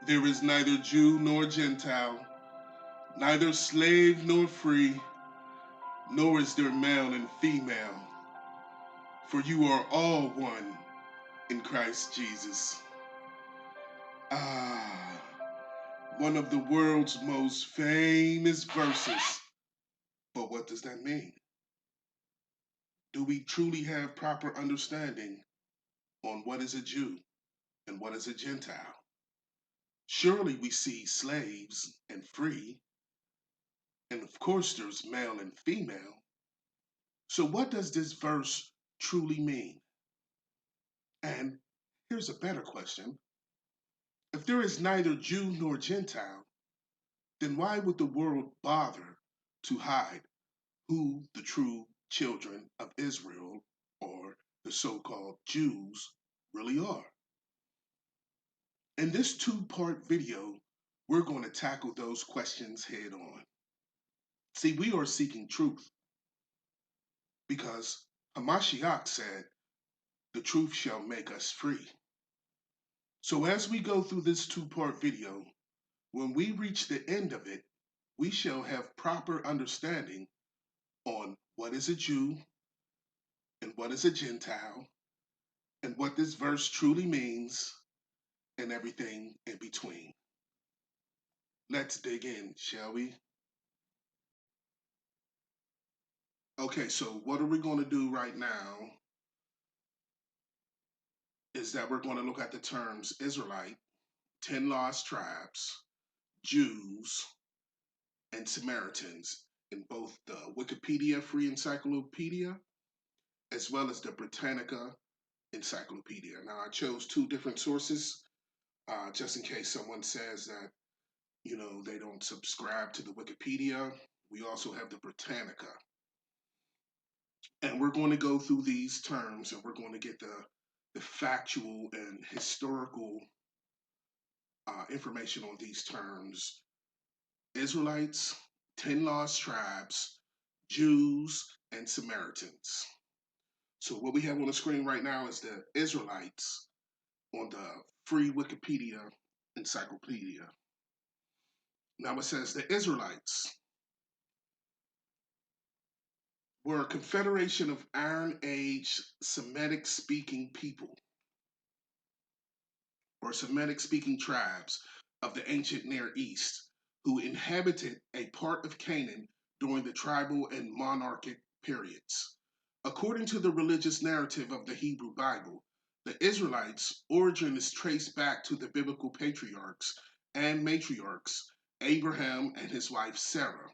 There is neither Jew nor Gentile, neither slave nor free, nor is there male and female, for you are all one in Christ Jesus. Ah, one of the world's most famous verses. But what does that mean? Do we truly have proper understanding on what is a Jew and what is a Gentile? Surely we see slaves and free, and of course there's male and female. So what does this verse truly mean? And here's a better question. If there is neither Jew nor Gentile, then why would the world bother to hide who the true children of Israel, or the so-called Jews, really are? In this two-part video, we're going to tackle those questions head on. See, we are seeking truth because Hamashiach said, the truth shall make us free. So as we go through this two-part video, when we reach the end of it, we shall have proper understanding on what is a Jew and what is a Gentile and what this verse truly means and everything in between. Let's dig in, shall we? Okay, so what are we going to do right now is that we're going to look at the terms Israelite, 10 lost tribes, Jews, and Samaritans in both the Wikipedia Free Encyclopedia as well as the Britannica Encyclopedia. Now, I chose two different sources just in case someone says that, they don't subscribe to the Wikipedia. We also have the Britannica. And we're going to go through these terms and we're going to get the factual and historical information on these terms. Israelites, 10 lost tribes, Jews, and Samaritans. So what we have on the screen right now is the Israelites on the free Wikipedia encyclopedia. Now it says the Israelites were a confederation of Iron Age Semitic-speaking people, or Semitic-speaking tribes of the ancient Near East, who inhabited a part of Canaan during the tribal and monarchic periods. According to the religious narrative of the Hebrew Bible, the Israelites' origin is traced back to the biblical patriarchs and matriarchs, Abraham and his wife Sarah,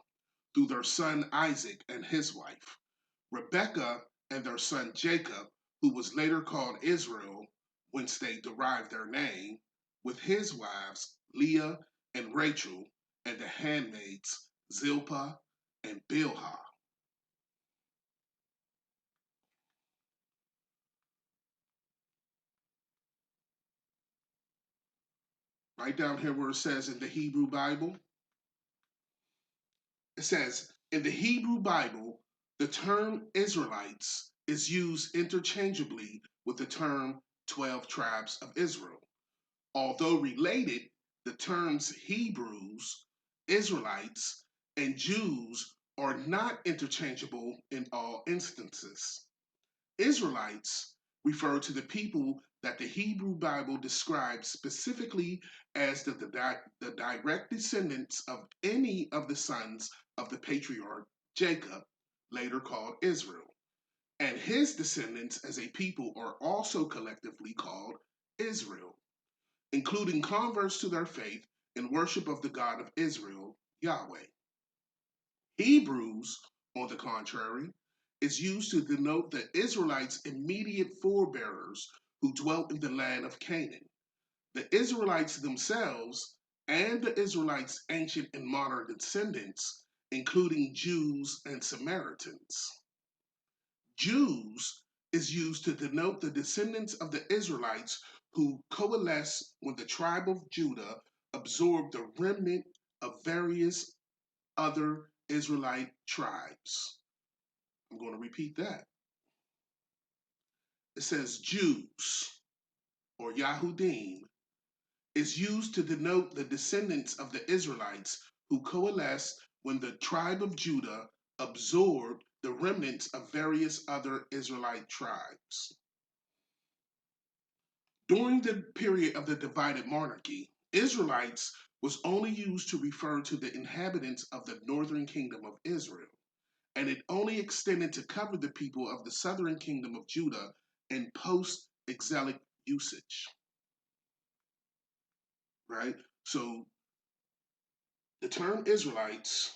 through their son Isaac and his wife, Rebekah and their son Jacob, who was later called Israel, whence they derived their name, with his wives Leah and Rachel, and the handmaids Zilpah and Bilhah. Right down here where it says in the Hebrew Bible, it says, in the Hebrew Bible, the term Israelites is used interchangeably with the term 12 tribes of Israel. Although related, the terms Hebrews, Israelites, and Jews are not interchangeable in all instances. Israelites refer to the people that the Hebrew Bible describes specifically as the direct descendants of any of the sons of the patriarch Jacob, later called Israel. And his descendants as a people are also collectively called Israel, including converts to their faith and worship of the God of Israel, Yahweh. Hebrews, on the contrary, is used to denote the Israelites' immediate forebearers who dwelt in the land of Canaan. The Israelites themselves and the Israelites' ancient and modern descendants, including Jews and Samaritans. Jews is used to denote the descendants of the Israelites who coalesced when the tribe of Judah absorbed the remnant of various other Israelite tribes. I'm going to repeat that. It says Jews, or Yahudim, is used to denote the descendants of the Israelites who coalesced when the tribe of Judah absorbed the remnants of various other Israelite tribes. During the period of the divided monarchy, Israelites was only used to refer to the inhabitants of the northern kingdom of Israel, and it only extended to cover the people of the southern kingdom of Judah in post-exilic usage, right? So the term Israelites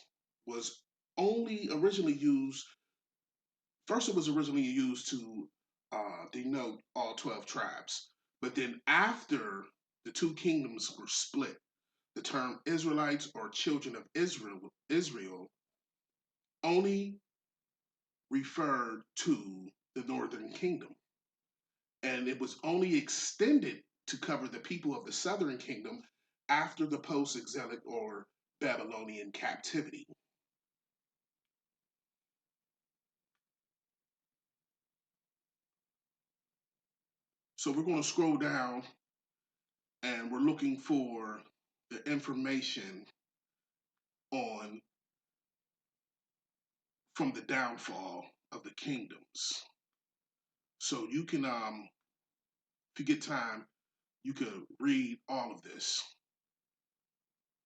was only originally used, first, it was originally used to denote all 12 tribes. But then, after the two kingdoms were split, the term Israelites or children of Israel only referred to the northern kingdom. And it was only extended to cover the people of the southern kingdom after the post exilic or Babylonian captivity. So we're going to scroll down and we're looking for the information on from the downfall of the kingdoms. So you can, if you get time, you could read all of this,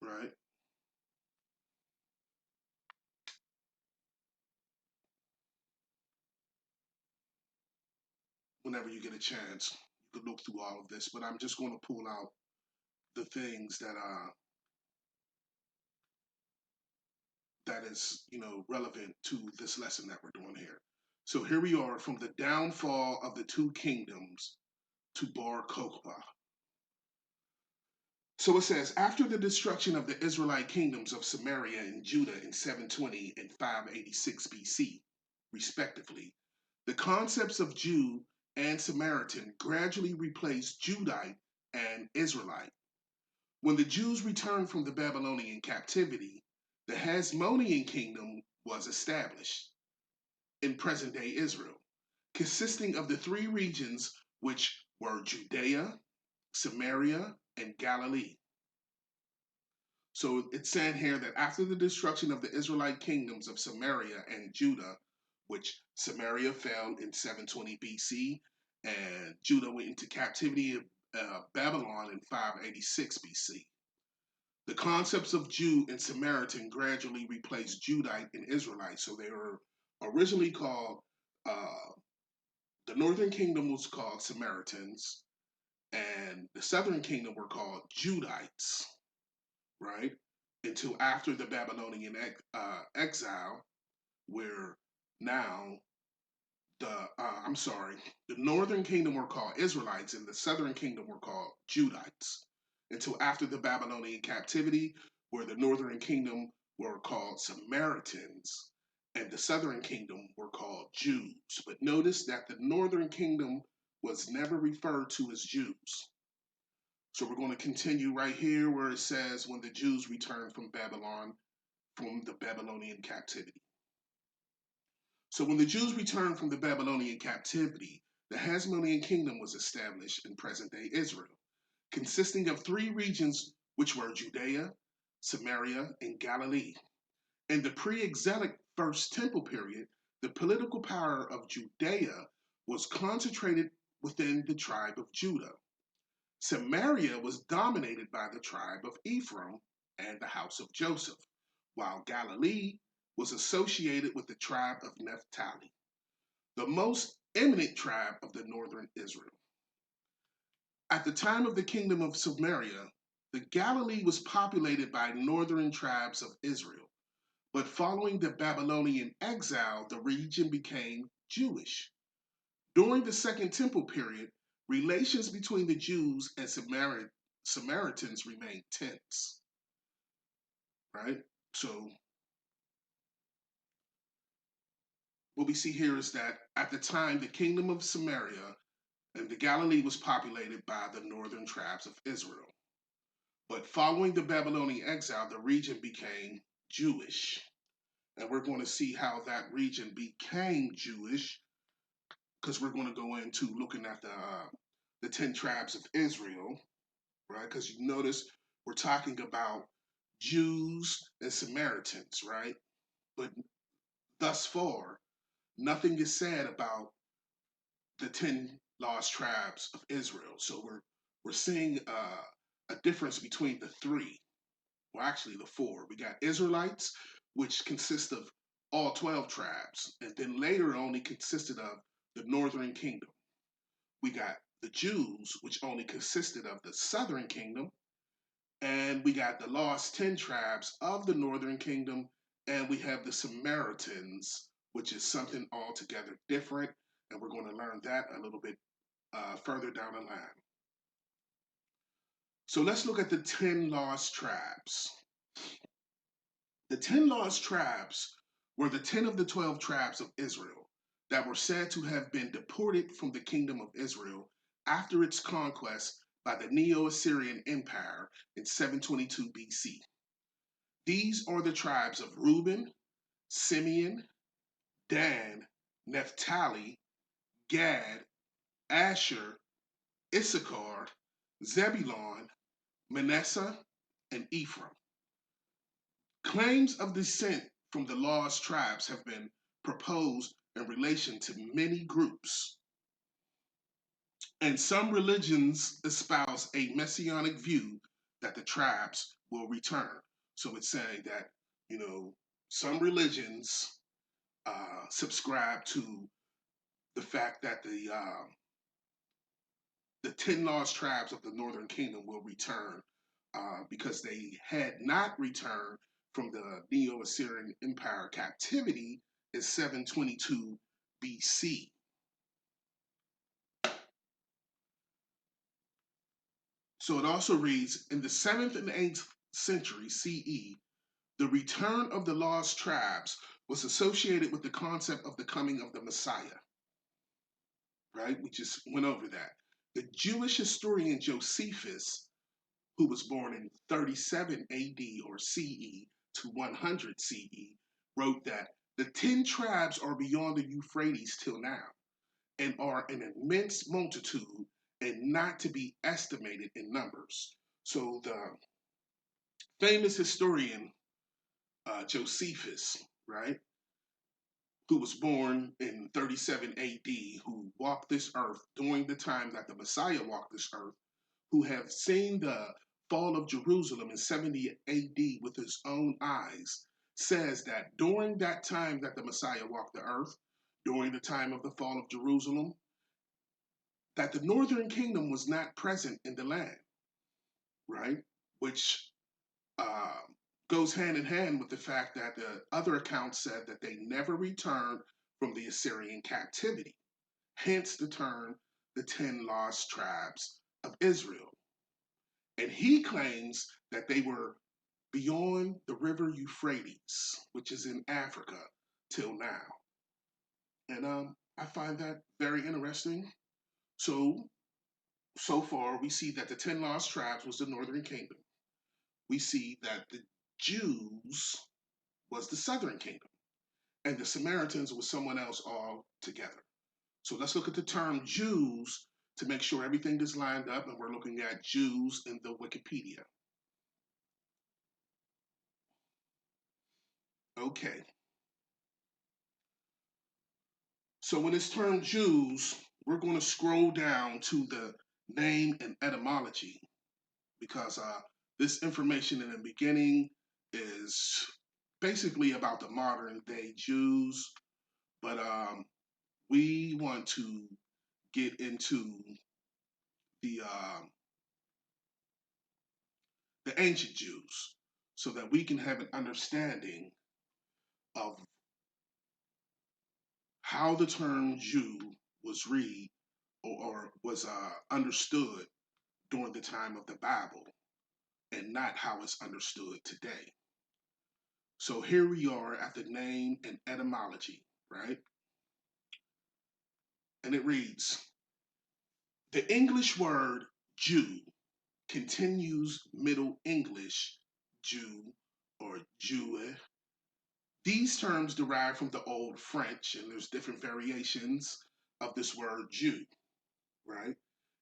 right? Whenever you get a chance, you could look through all of this. But I'm just going to pull out the things that is, relevant to this lesson that we're doing here. So here we are from the downfall of the two kingdoms to Bar Kokhba. So it says, after the destruction of the Israelite kingdoms of Samaria and Judah in 720 and 586 BC, respectively, the concepts of Jew and Samaritan gradually replaced Judite and Israelite. When the Jews returned from the Babylonian captivity, the Hasmonean kingdom was established in present day Israel, consisting of the three regions which were Judea, Samaria, and Galilee. So it's saying here that after the destruction of the Israelite kingdoms of Samaria and Judah, which Samaria fell in 720 BC, and Judah went into captivity in Babylon in 586 BC. The concepts of Jew and Samaritan gradually replaced Judite and Israelite. So they were originally called, the northern kingdom was called Samaritans, and the southern kingdom were called Judites, right? Until after the Babylonian exile, where now the northern kingdom were called Israelites and the southern kingdom were called Judites. Until after the Babylonian captivity, where the northern kingdom were called Samaritans and the southern kingdom were called Jews. But notice that the northern kingdom was never referred to as Jews. So we're going to continue right here where it says, when the Jews returned from Babylon, from the Babylonian captivity. So when the Jews returned from the Babylonian captivity, the Hasmonean kingdom was established in present-day Israel, consisting of three regions which were Judea, Samaria, and Galilee. In the pre-exilic First Temple period, the political power of Judea was concentrated within the tribe of Judah. Samaria was dominated by the tribe of Ephraim and the house of Joseph, while Galilee was associated with the tribe of Naphtali, the most eminent tribe of the northern Israel. At the time of the kingdom of Samaria, the Galilee was populated by northern tribes of Israel, but following the Babylonian exile, the region became Jewish. During the Second Temple period, relations between the Jews and Samaritans remained tense, right? So what we see here is that at the time, the kingdom of Samaria and the Galilee was populated by the northern tribes of Israel. But following the Babylonian exile, the region became Jewish. And we're going to see how that region became Jewish, because we're going to go into looking at the 10 tribes of Israel. right? Because you notice we're talking about Jews and Samaritans, right? But thus far, nothing is said about the 10 lost tribes of Israel. So we're seeing a difference between the three, well, actually the four. We got Israelites, which consist of all 12 tribes, and then later only consisted of the northern kingdom. We got the Jews, which only consisted of the southern kingdom, and we got the lost 10 tribes of the northern kingdom, and we have the Samaritans, which is something altogether different, and we're going to learn that a little bit further down the line. So let's look at the 10 lost tribes. The 10 lost tribes were the 10 of the 12 tribes of Israel that were said to have been deported from the kingdom of Israel after its conquest by the Neo-Assyrian Empire in 722 BC. These are the tribes of Reuben, Simeon, Dan, Naphtali, Gad, Asher, Issachar, Zebulon, Manasseh, and Ephraim. Claims of descent from the lost tribes have been proposed in relation to many groups, and some religions espouse a messianic view that the tribes will return. So it's saying that, some religions subscribe to the fact that the 10 lost tribes of the northern kingdom will return because they had not returned from the Neo-Assyrian Empire captivity in 722 BC. So it also reads, in the 7th and 8th century CE, the return of the lost tribes was associated with the concept of the coming of the Messiah, right? We just went over that. The Jewish historian Josephus, who was born in 37 AD or CE to 100 CE, wrote that the 10 tribes are beyond the Euphrates till now and are an immense multitude and not to be estimated in numbers. So the famous historian Josephus, right, who was born in 37 AD, who walked this earth during the time that the Messiah walked this earth, who have seen the fall of Jerusalem in 70 AD with his own eyes, says that during that time that the Messiah walked the earth, during the time of the fall of Jerusalem, that the northern kingdom was not present in the land, right? Which uh, goes hand in hand with the fact that the other accounts said that they never returned from the Assyrian captivity, hence the term the 10 lost tribes of Israel. And he claims that they were beyond the river Euphrates, which is in Africa, till now. And I find that very interesting. So far, we see that the 10 lost tribes was the northern kingdom. We see that the Jews was the southern kingdom, and the Samaritans was someone else altogether. So let's look at the term Jews to make sure everything is lined up, and we're looking at Jews in the Wikipedia. Okay. So when it's termed Jews, we're going to scroll down to the name and etymology because this information in the beginning is basically about the modern day Jews, but we want to get into the uh, the ancient Jews so that we can have an understanding of how the term Jew was read or was understood during the time of the Bible and not how it's understood today. So here we are at the name and etymology, right? And it reads, the English word Jew continues Middle English Jew or Jew. These terms derive from the Old French, and there's different variations of this word Jew, right?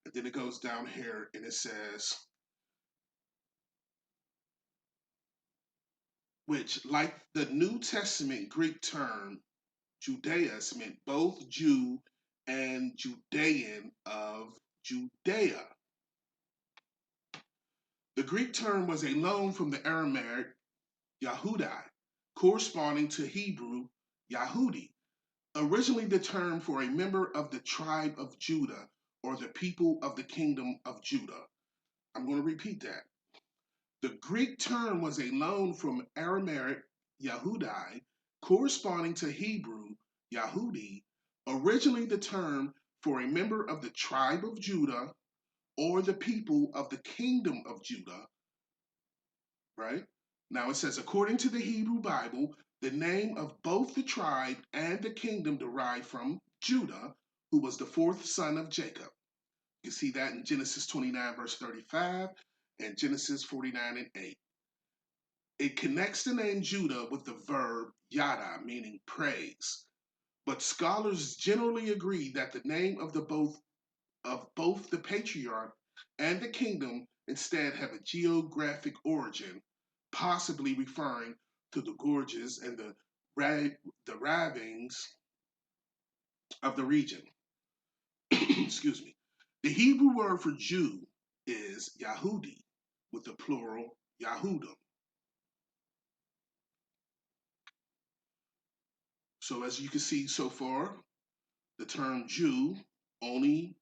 And then it goes down here and it says, which, like the New Testament Greek term Judaeus, meant both Jew and Judean of Judea. The Greek term was a loan from the Aramaic Yahudai, corresponding to Hebrew Yahudi, originally the term for a member of the tribe of Judah or the people of the kingdom of Judah. I'm going to repeat that. The Greek term was a loan from Aramaic Yahudai, corresponding to Hebrew Yahudi, originally the term for a member of the tribe of Judah or the people of the kingdom of Judah, right? Now it says, according to the Hebrew Bible, the name of both the tribe and the kingdom derived from Judah, who was the fourth son of Jacob. You see that in Genesis 29, verse 35, and Genesis 49 and 8. It connects the name Judah with the verb yada, meaning praise. But scholars generally agree that the name of both the patriarch and the kingdom instead have a geographic origin, possibly referring to the gorges and the ravines of the region. Excuse me. The Hebrew word for Jew is Yahudi, with the plural Yahudim. So as you can see so far, the term Jew only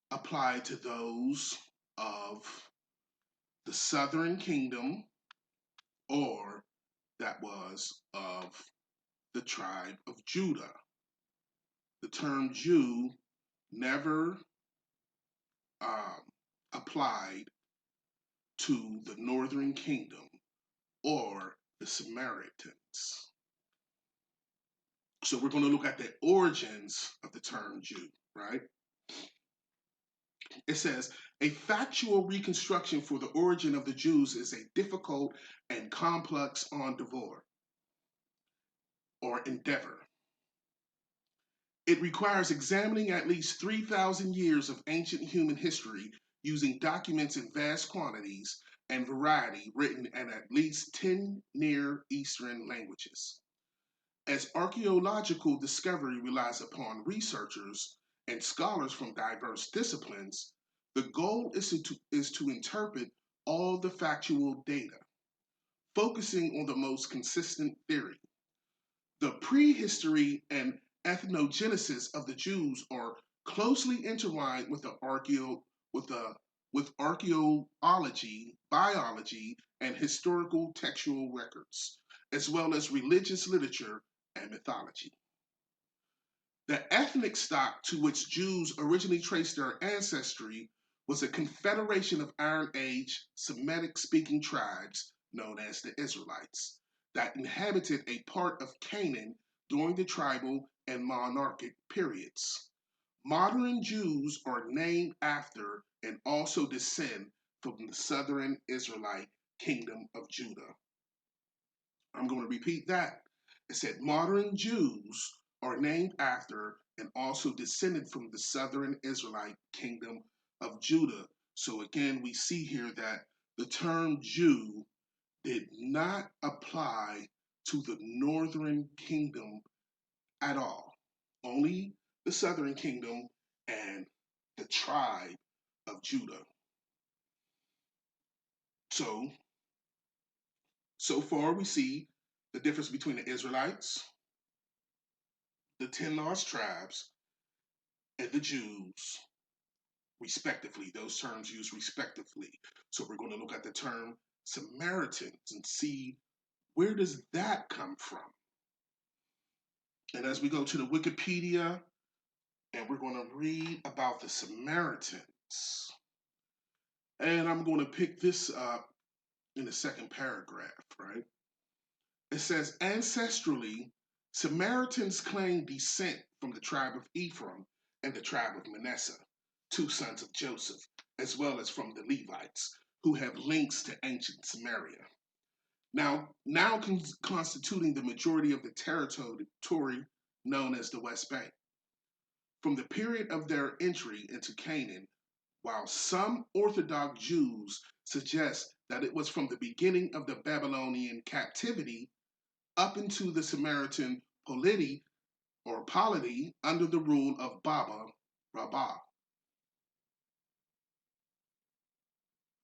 applied to those of the southern kingdom or that was of the tribe of Judah. The term Jew never applied to the northern kingdom or the Samaritans. So we're going to look at the origins of the term Jew, right? It says, a factual reconstruction for the origin of the Jews is a difficult and complex endeavor or endeavor. It requires examining at least 3,000 years of ancient human history using documents in vast quantities and variety written in at least 10 Near Eastern languages. As archaeological discovery relies upon researchers and scholars from diverse disciplines, the goal is to interpret all the factual data, focusing on the most consistent theory. The prehistory and ethnogenesis of the Jews are closely intertwined with with archaeology, biology, and historical textual records, as well as religious literature and mythology. The ethnic stock to which Jews originally traced their ancestry was a confederation of Iron Age Semitic-speaking tribes known as the Israelites that inhabited a part of Canaan during the tribal and monarchic periods. Modern Jews are named after and also descend from the southern Israelite kingdom of Judah. I'm going to repeat that. It said modern Jews are named after and also descended from the southern Israelite kingdom of Judah. So again, we see here that the term Jew did not apply to the northern kingdom at all. Only the southern kingdom and the tribe of Judah. So far we see the difference between the Israelites, the 10 lost tribes, and the Jews, respectively. Those terms used respectively. So we're going to look at the term Samaritans and see where does that come from. And as we go to the Wikipedia, and we're going to read about the Samaritans. And I'm going to pick this up in the second paragraph, right? It says, ancestrally, Samaritans claim descent from the tribe of Ephraim and the tribe of Manasseh, two sons of Joseph, as well as from the Levites, who have links to ancient Samaria. Now constituting the majority of the territory known as the West Bank. From the period of their entry into Canaan, while some Orthodox Jews suggest that it was from the beginning of the Babylonian captivity up into the Samaritan polity under the rule of Baba Rabah.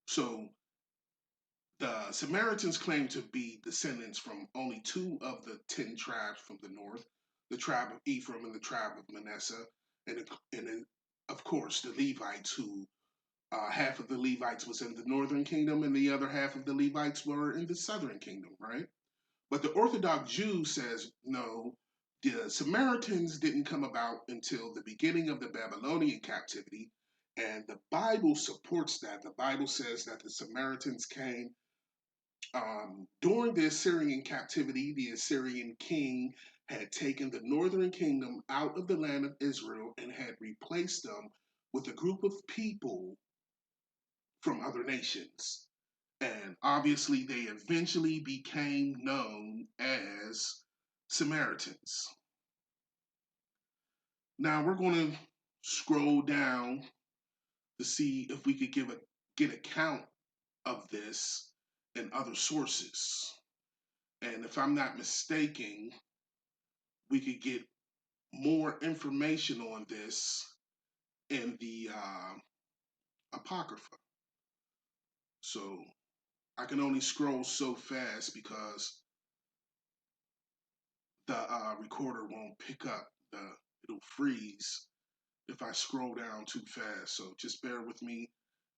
So the Samaritans claim to be descendants from only two of the 10 tribes from the north, the tribe of Ephraim and the tribe of Manasseh, and of course the Levites, who half of the Levites was in the northern kingdom and the other half of the Levites were in the southern kingdom, right? But the Orthodox Jew says no, the Samaritans didn't come about until the beginning of the Babylonian captivity, and the Bible supports that. The Bible says that the Samaritans came during the Assyrian captivity. The Assyrian king had taken the northern kingdom out of the land of Israel and had replaced them with a group of people from other nations. And obviously, they eventually became known as Samaritans. Now, we're going to scroll down to see if we could get a count of this in other sources. And if I'm not mistaken, we could get more information on this in the Apocrypha. So I can only scroll so fast because the recorder won't pick up. It'll freeze if I scroll down too fast. So just bear with me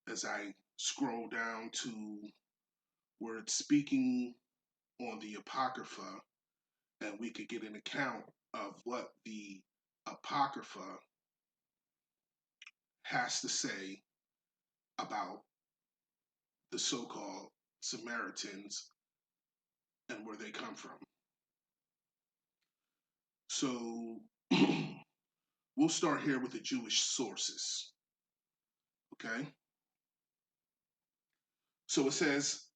as I scroll down to where it's speaking on the Apocrypha, and we could get an account of what the Apocrypha has to say about the so-called Samaritans and where they come from. So we'll start here with the Jewish sources. Okay? So it says,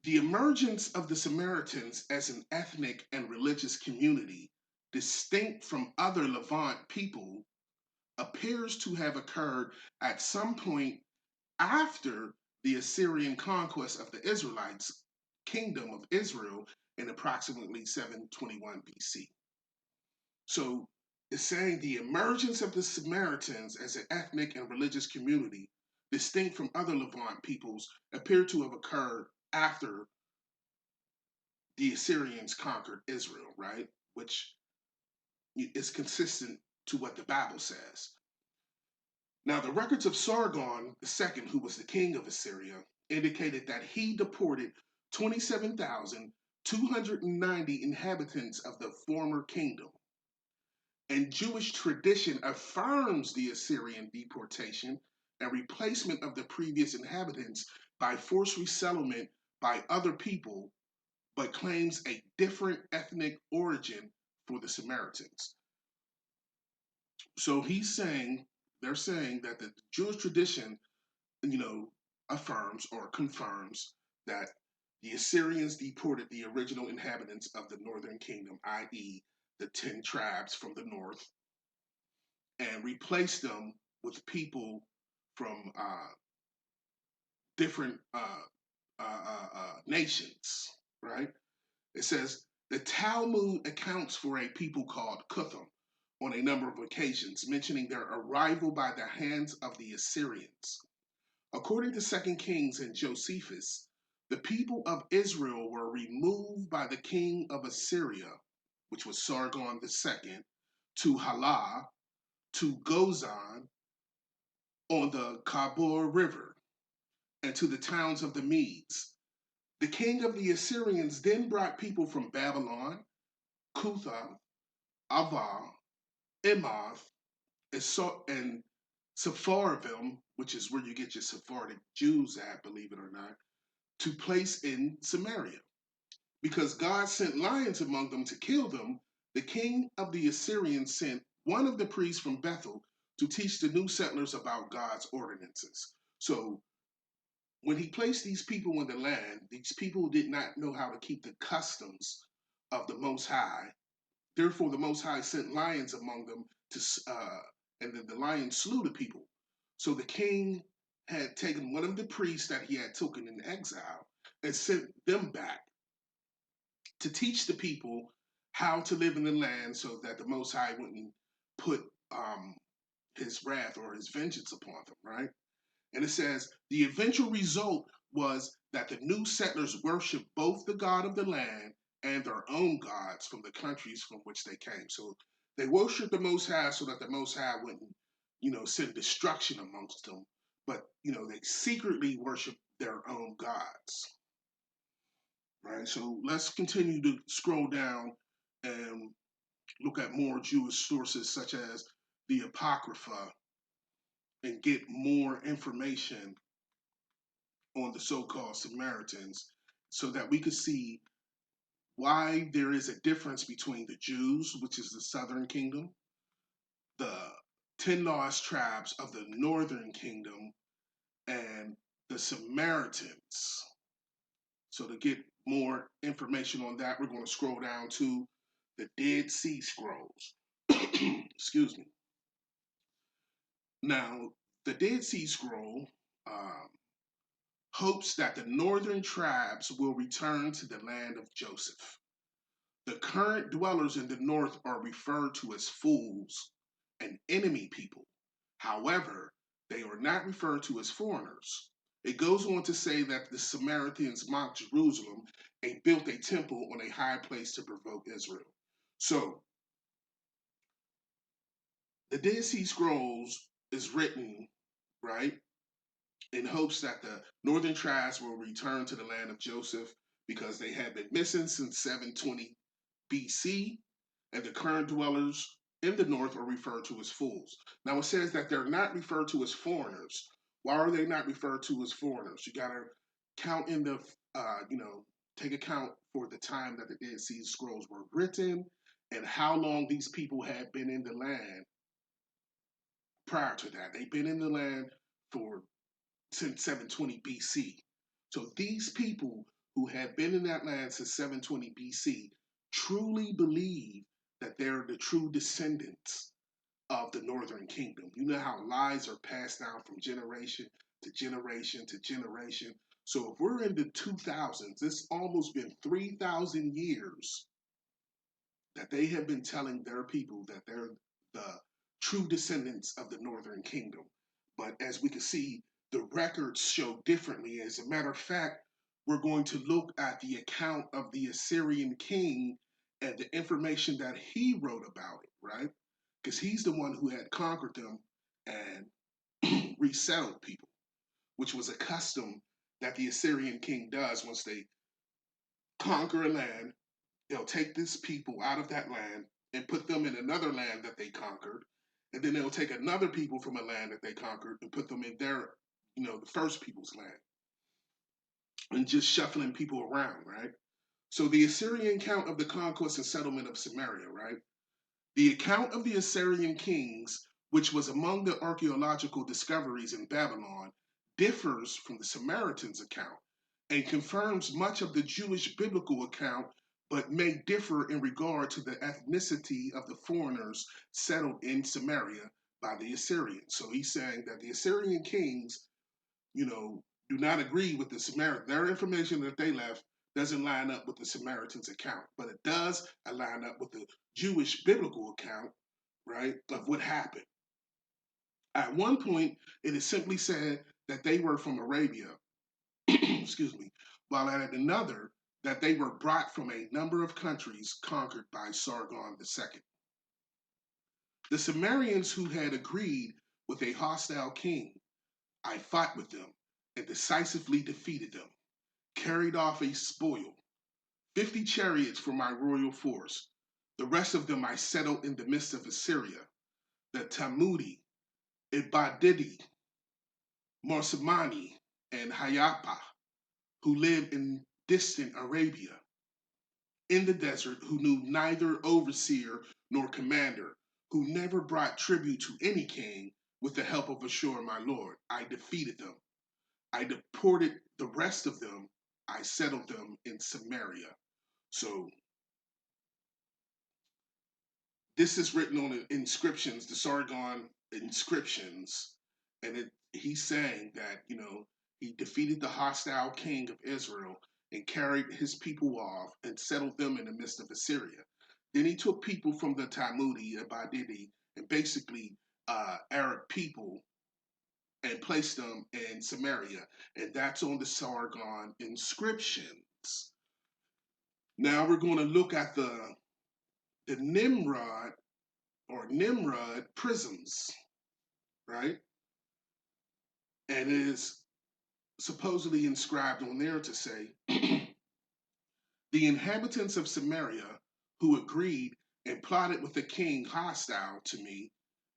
the emergence of the Samaritans as an ethnic and religious community distinct from other Levant people appears to have occurred at some point after the Assyrian conquest of the Israelites' kingdom of Israel in approximately 721 BC. So it's saying the emergence of the Samaritans as an ethnic and religious community distinct from other Levant peoples appear to have occurred after the Assyrians conquered Israel, right? Which is consistent to what the Bible says. Now, the records of Sargon II, who was the king of Assyria, indicated that he deported 27,290 inhabitants of the former kingdom. And Jewish tradition affirms the Assyrian deportation and replacement of the previous inhabitants by forced resettlement by other people, but claims a different ethnic origin for the Samaritans. So they're saying that the Jewish tradition, affirms or confirms that the Assyrians deported the original inhabitants of the northern kingdom, i.e., the 10 tribes from the north, and replaced them with people from different nations, right? It says the Talmud accounts for a people called Cuthim on a number of occasions, mentioning their arrival by the hands of the Assyrians. According to 2 Kings and Josephus, the people of Israel were removed by the king of Assyria, which was Sargon II, to Halah, to Gozan on the Kabul River, and to the towns of the Medes. The king of the Assyrians then brought people from Babylon, Cutha, Ava, Emoth, and Sepharvim, which is where you get your Sephardic Jews at, believe it or not, to place in Samaria. Because God sent lions among them to kill them, the king of the Assyrians sent one of the priests from Bethel to teach the new settlers about God's ordinances. So when he placed these people in the land, these people did not know how to keep the customs of the Most High. Therefore, the Most High sent lions among them and then the lions slew the people. So the king had taken one of the priests that he had taken in exile and sent them back to teach the people how to live in the land so that the Most High wouldn't put um, his wrath or his vengeance upon them, right? And it says the eventual result was that the new settlers worshiped both the God of the land and their own gods from the countries from which they came. So they worshiped the Most High so that the Most High wouldn't, send destruction amongst them. But, they secretly worshiped their own gods, right? So let's continue to scroll down and look at more Jewish sources such as the Apocrypha and get more information on the so-called Samaritans so that we could see why there is a difference between the Jews, which is the southern kingdom, the 10 lost tribes of the northern kingdom, and the Samaritans. So to get more information on that, we're going to scroll down to the Dead Sea Scrolls. Excuse me. Now, the Dead Sea Scroll um, hopes that the northern tribes will return to the land of Joseph. The current dwellers in the north are referred to as fools and enemy people. However, they are not referred to as foreigners. It goes on to say that the Samaritans mocked Jerusalem and built a temple on a high place to provoke Israel. So, the Dead Sea Scrolls is written, right, in hopes that the northern tribes will return to the land of Joseph because they had been missing since 720 BC, and the current dwellers in the north are referred to as fools. Now it says that they're not referred to as foreigners. Why are they not referred to as foreigners? You got to count in the, take account for the time that the Dead Sea Scrolls were written and how long these people had been in the land prior to that. They've been in the land for since 720 BC. So these people who have been in that land since 720 BC truly believe that they're the true descendants of the northern kingdom. You know how lies are passed down from generation to generation to generation. So if we're in the 2000s, it's almost been 3,000 years that they have been telling their people that they're the true descendants of the northern kingdom. But as we can see, the records show differently. As a matter of fact, we're going to look at the account of the Assyrian king and the information that he wrote about it, right? Because he's the one who had conquered them and resettled people, which was a custom that the Assyrian king does once they conquer a land. They'll take this people out of that land and put them in another land that they conquered. And then they'll take another people from a land that they conquered and put them in their, the first people's land. And just shuffling people around, right? So the Assyrian account of the conquest and settlement of Samaria, right? The account of the Assyrian kings, which was among the archaeological discoveries in Babylon, differs from the Samaritans' account and confirms much of the Jewish biblical account, but may differ in regard to the ethnicity of the foreigners settled in Samaria by the Assyrians. So he's saying that the Assyrian kings, do not agree with the Samaritan. Their information that they left doesn't line up with the Samaritans' account, but it does line up with the Jewish biblical account, right, of what happened. At one point, it is simply said that they were from Arabia, excuse me, while at another, that they were brought from a number of countries conquered by Sargon II. The Sumerians who had agreed with a hostile king, I fought with them and decisively defeated them, carried off a spoil, 50 chariots for my royal force. The rest of them I settled in the midst of Assyria, the Tamudi, Ibadidi, Marsamani, and Hayapa, who lived in distant Arabia, in the desert, who knew neither overseer nor commander, who never brought tribute to any king with the help of Ashur my lord. I defeated them. I deported the rest of them. I settled them in Samaria. So this is written on inscriptions, the Sargon inscriptions, And he's saying that, he defeated the hostile king of Israel and carried his people off and settled them in the midst of Assyria. Then he took people from the Talmudi and Badidi and basically Arab people and placed them in Samaria. And that's on the Sargon inscriptions. Now we're going to look at the Nimrod or Nimrod prisms, right? And it is supposedly inscribed on there to say, the inhabitants of Samaria who agreed and plotted with the king hostile to me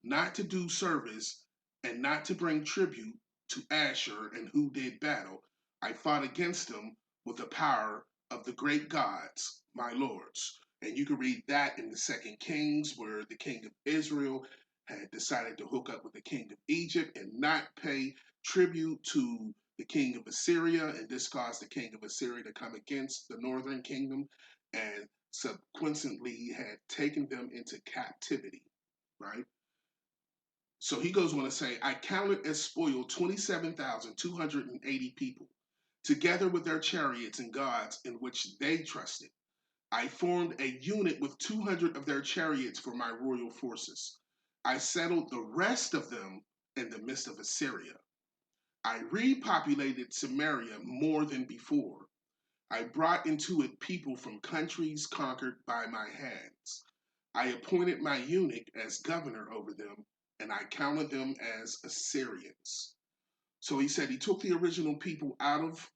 not to do service and not to bring tribute to Asher and who did battle, I fought against them with the power of the great gods, my lords. And you can read that in the Second Kings, where the king of Israel had decided to hook up with the king of Egypt and not pay tribute to the king of Assyria, and this caused the king of Assyria to come against the northern kingdom and subsequently had taken them into captivity, right? So he goes on to say, I counted as spoil 27,280 people, together with their chariots and gods in which they trusted. I formed a unit with 200 of their chariots for my royal forces. I settled the rest of them in the midst of Assyria. I repopulated Samaria more than before. I brought into it people from countries conquered by my hands. I appointed my eunuch as governor over them, and I counted them as Assyrians. So he said he took the original people out of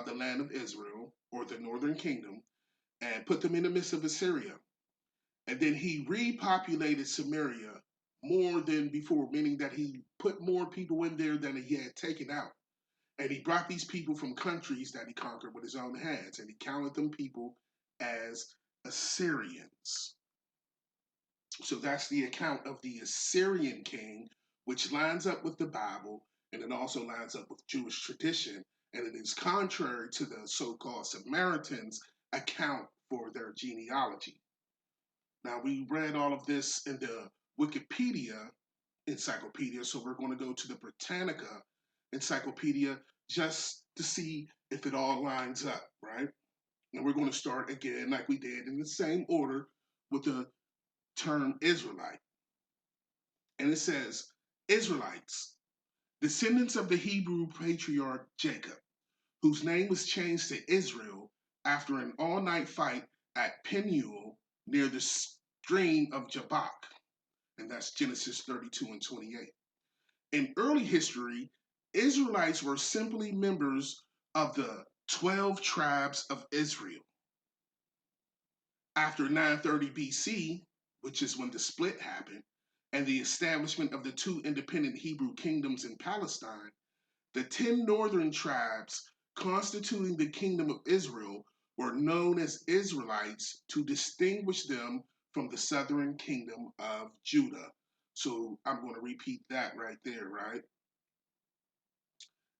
the land of Israel, or the northern kingdom, and put them in the midst of Assyria. And then he repopulated Samaria more than before, meaning that he put more people in there than he had taken out. And he brought these people from countries that he conquered with his own hands, and he counted them people as Assyrians. So that's the account of the Assyrian king, which lines up with the Bible, and it also lines up with Jewish tradition, and it is contrary to the so-called Samaritans' account for their genealogy. Now, we read all of this in the Wikipedia encyclopedia, so we're going to go to the Britannica encyclopedia just to see if it all lines up, right? And we're going to start again, like we did, in the same order with the term Israelite. And it says, Israelites, descendants of the Hebrew patriarch Jacob, whose name was changed to Israel after an all-night fight at Penuel near the stream of Jabbok. And that's Genesis 32 and 28. In early history, Israelites were simply members of the 12 tribes of Israel. After 930 BC, which is when the split happened, and the establishment of the two independent Hebrew kingdoms in Palestine, the 10 northern tribes constituting the kingdom of Israel were known as Israelites to distinguish them from the southern kingdom of Judah. So I'm going to repeat that right there, right?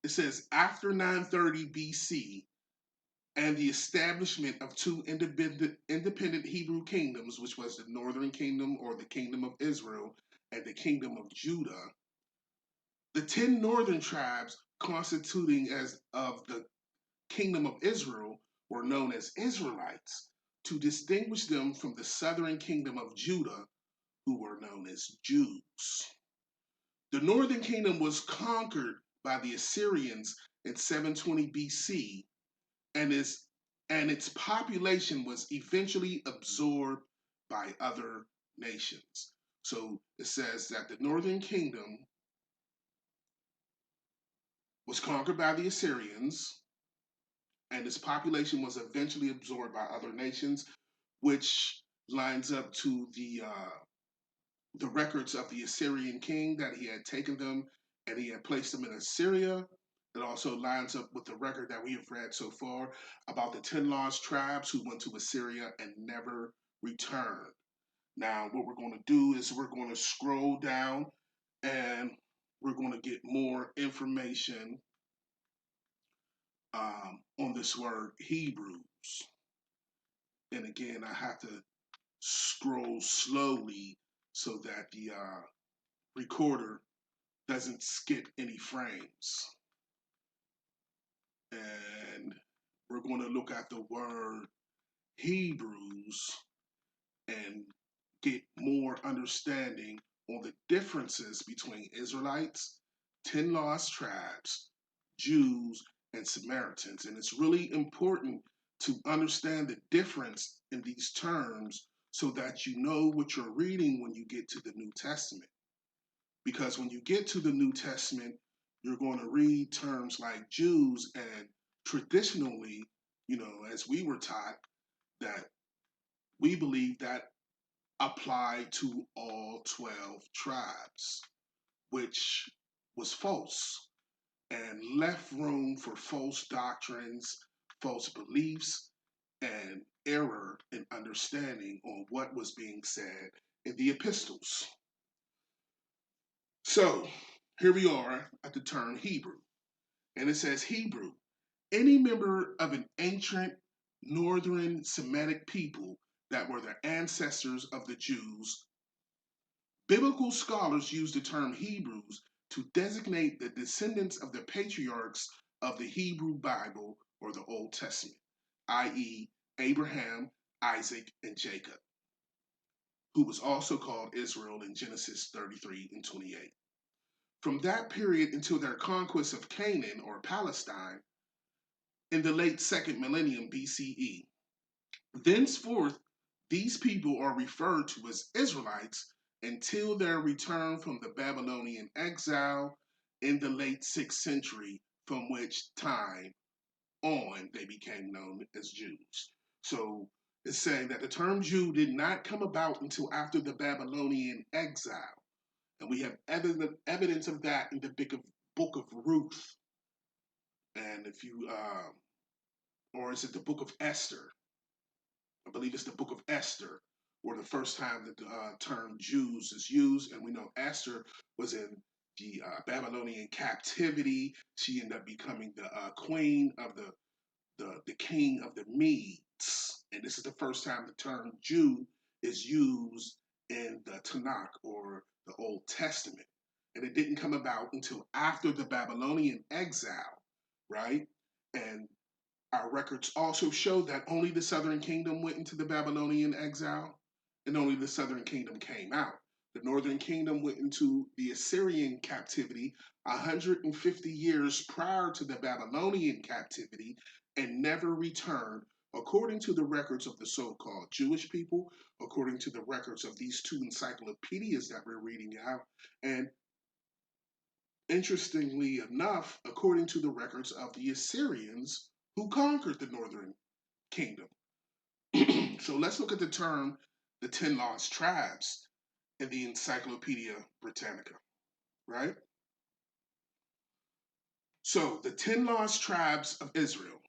It says, after 930 BC and the establishment of two independent Hebrew kingdoms, which was the northern kingdom or the kingdom of Israel and the kingdom of Judah, the 10 northern tribes constituting as of the kingdom of Israel were known as Israelites to distinguish them from the southern kingdom of Judah, who were known as Jews. The northern kingdom was conquered by the Assyrians in 720 BC, and its population was eventually absorbed by other nations. So it says that the northern kingdom was conquered by the Assyrians, and its population was eventually absorbed by other nations, which lines up to the records of the Assyrian king that he had taken them and he had placed them in Assyria. It also lines up with the record that we have read so far about the 10 lost tribes who went to Assyria and never returned. Now, what we're going to do is we're going to scroll down and we're going to get more information on this word Hebrews. And again, I have to scroll slowly so that the recorder doesn't skip any frames. And we're going to look at the word Hebrews and get more understanding on the differences between Israelites, 10 lost tribes, Jews, and Samaritans. And it's really important to understand the difference in these terms so that you know what you're reading when you get to the New Testament. Because when you get to the New Testament, you're going to read terms like Jews, and traditionally, as we were taught, that we believe that apply to all 12 tribes, which was false and left room for false doctrines, false beliefs, and error in understanding on what was being said in the epistles. So here we are at the term Hebrew, and it says Hebrew, any member of an ancient northern Semitic people that were the ancestors of the Jews. Biblical scholars use the term Hebrews to designate the descendants of the patriarchs of the Hebrew Bible or the Old Testament, i.e., Abraham, Isaac, and Jacob, who was also called Israel in Genesis 33 and 28. From that period until their conquest of Canaan or Palestine in the late second millennium BCE. Thenceforth, these people are referred to as Israelites until their return from the Babylonian exile in the late 6th century, from which time on they became known as Jews. So it's saying that the term Jew did not come about until after the Babylonian exile. And we have evidence of that in the book of Ruth. And if you, or is it the book of Esther? I believe it's the book of Esther, where the first time that the term Jews is used. And we know Esther was in the Babylonian captivity. She ended up becoming the queen of the king of the Medes. And this is the first time the term Jew is used in the Tanakh or the Old Testament. And it didn't come about until after the Babylonian exile, right? And our records also show that only the southern kingdom went into the Babylonian exile, and only the southern kingdom came out. The northern kingdom went into the Assyrian captivity 150 years prior to the Babylonian captivity and never returned, according to the records of the so-called Jewish people, according to the records of these two encyclopedias that we're reading out, and interestingly enough, according to the records of the Assyrians who conquered the northern kingdom. So let's look at the term the 10 lost tribes in the Encyclopedia Britannica, right? So the 10 lost tribes of Israel,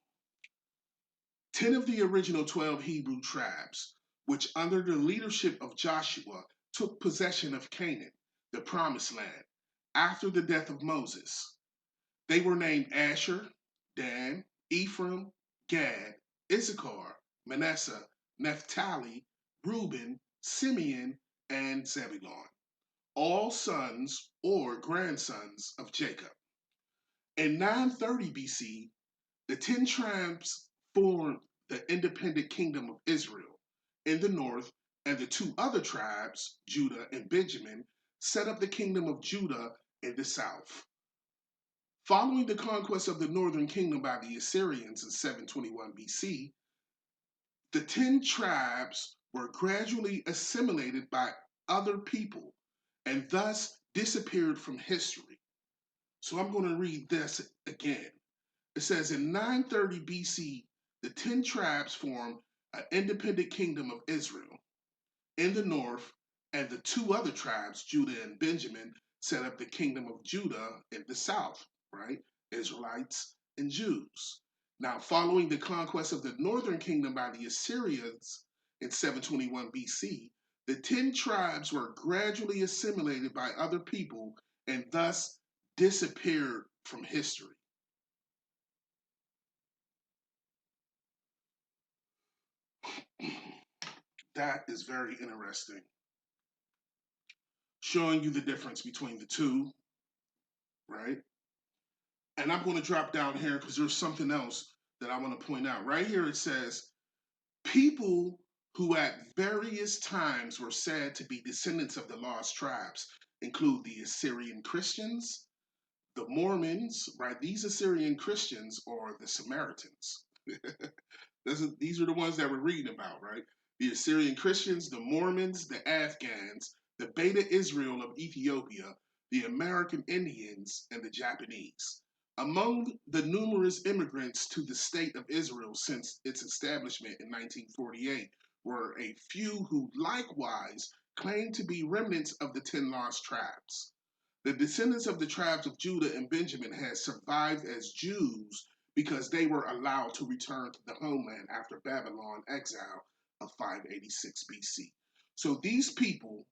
10 of the original 12 Hebrew tribes, which under the leadership of Joshua took possession of Canaan, the promised land, after the death of Moses. They were named Asher, Dan, Ephraim, Gad, Issachar, Manasseh, Naphtali, Reuben, Simeon, and Zebulon, all sons or grandsons of Jacob. In 930 BC, the 10 tribes formed the independent kingdom of Israel in the north, and the two other tribes, Judah and Benjamin, set up the kingdom of Judah in the south. Following the conquest of the northern kingdom by the Assyrians in 721 BC, the 10 tribes were gradually assimilated by other people and thus disappeared from history. So I'm going to read this again. It says in 930 BC, the 10 tribes formed an independent kingdom of Israel in the north, and the two other tribes, Judah and Benjamin, set up the kingdom of Judah in the south, right? Israelites and Jews. Now, following the conquest of the northern kingdom by the Assyrians in 721 BC, the 10 tribes were gradually assimilated by other people and thus disappeared from history. That is very interesting, showing you the difference between the two. right? And I'm going to drop down here because there's something else that I want to point out. Right here it says, people who at various times were said to be descendants of the lost tribes include the Assyrian Christians, the Mormons, right? These Assyrian Christians or the Samaritans. These are the ones that we're reading about, right? The Assyrian Christians, the Mormons, the Afghans, the Beta Israel of Ethiopia, the American Indians, and the Japanese. Among the numerous immigrants to the state of Israel since its establishment in 1948 were a few who likewise claimed to be remnants of the 10 lost tribes. The descendants of the tribes of Judah and Benjamin had survived as Jews because they were allowed to return to the homeland after Babylon exile of 586 BC. So these people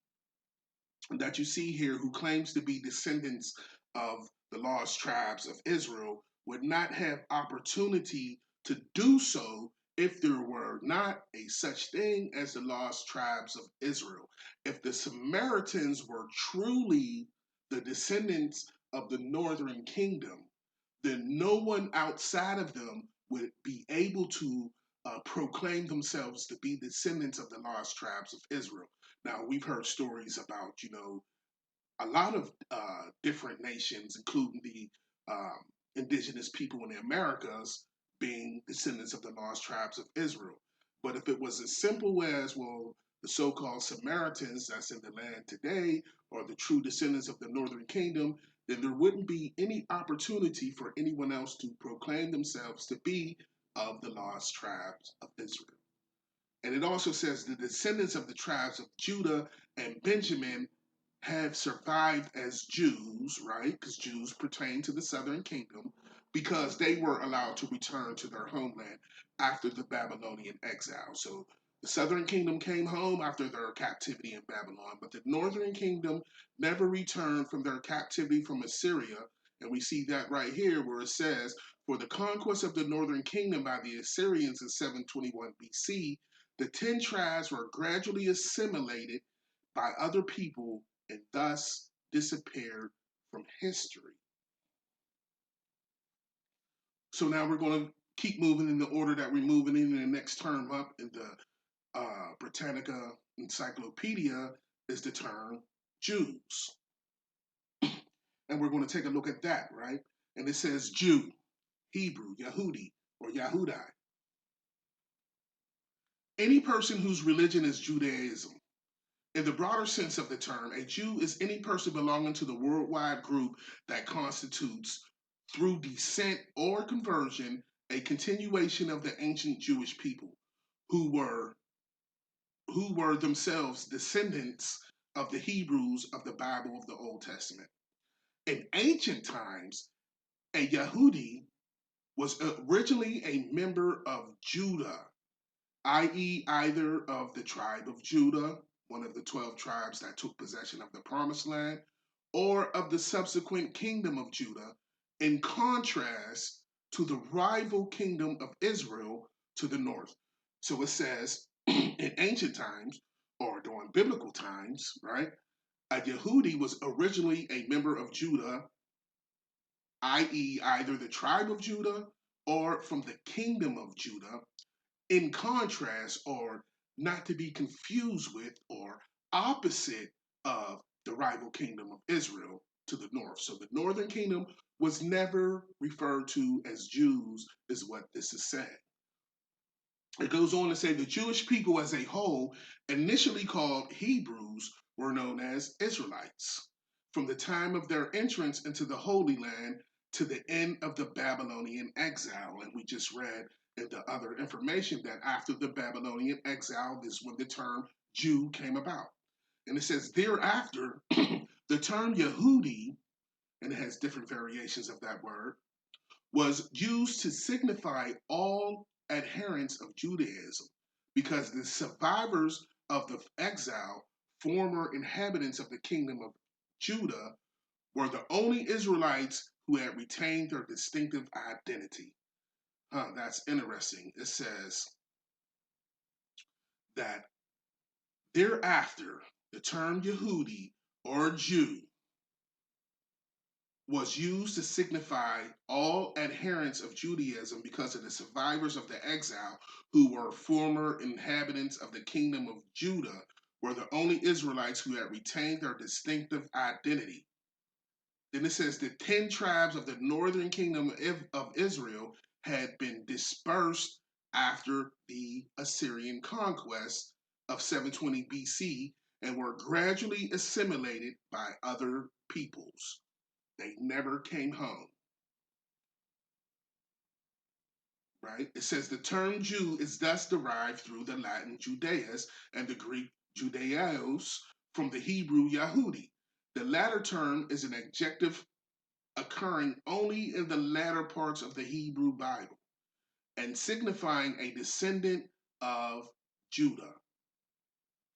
that you see here who claims to be descendants of the lost tribes of Israel would not have opportunity to do so if there were not a such thing as the lost tribes of Israel. If the Samaritans were truly the descendants of the northern kingdom, then no one outside of them would be able to proclaim themselves to be descendants of the lost tribes of Israel. Now, we've heard stories about, a lot of different nations, including the um, indigenous people in the Americas, being descendants of the lost tribes of Israel. But if it was as simple as, well, the so called Samaritans that's in the land today are the true descendants of the northern kingdom, then there wouldn't be any opportunity for anyone else to proclaim themselves to be of the lost tribes of Israel. And it also says the descendants of the tribes of Judah and Benjamin have survived as Jews, right? Because Jews pertain to the southern kingdom, because they were allowed to return to their homeland after the Babylonian exile. So the southern kingdom came home after their captivity in Babylon, but the northern kingdom never returned from their captivity from Assyria. And we see that right here where it says, for the conquest of the northern kingdom by the Assyrians in 721 BC, the 10 tribes were gradually assimilated by other people and thus disappeared from history. So now we're going to keep moving in the order that we're moving in the next term up in the Britannica Encyclopedia is the term Jews. And we're going to take a look at that, right? And it says Jew, Hebrew, Yehudi, or Yahudai. Any person whose religion is Judaism. In the broader sense of the term, a Jew is any person belonging to the worldwide group that constitutes, through descent or conversion, a continuation of the ancient Jewish people who were themselves descendants of the Hebrews of the Bible of the Old Testament. In ancient times, a Yehudi was originally a member of Judah, i.e., either of the tribe of Judah, one of the 12 tribes that took possession of the promised land, or of the subsequent kingdom of Judah, in contrast to the rival kingdom of Israel to the north. So it says, in ancient times, or during biblical times, right, a Yehudi was originally a member of Judah, i.e., either the tribe of Judah or from the kingdom of Judah, in contrast, or not to be confused with, or opposite of the rival kingdom of Israel to the north. So the northern kingdom was never referred to as Jews, is what this is saying. It goes on to say the Jewish people as a whole, initially called Hebrews, were known as Israelites from the time of their entrance into the Holy Land to the end of the Babylonian exile. And we just read in the other information that after the Babylonian exile, this is when the term Jew came about. And it says thereafter, the term Yehudi, and it has different variations of that word, was used to signify all adherents of Judaism because the survivors of the exile, former inhabitants of the kingdom of Judah, were the only Israelites who had retained their distinctive identity. That's interesting. It says that thereafter, the term Yehudi or Jew was used to signify all adherents of Judaism because of the survivors of the exile who were former inhabitants of the kingdom of Judah were the only Israelites who had retained their distinctive identity. Then it says the 10 tribes of the northern kingdom of Israel had been dispersed after the Assyrian conquest of 720 BC and were gradually assimilated by other peoples. They never came home, right? It says the term Jew is thus derived through the Latin Judaeus and the Greek Judaios from the Hebrew Yahudi. The latter term is an adjective occurring only in the latter parts of the Hebrew Bible and signifying a descendant of Judah,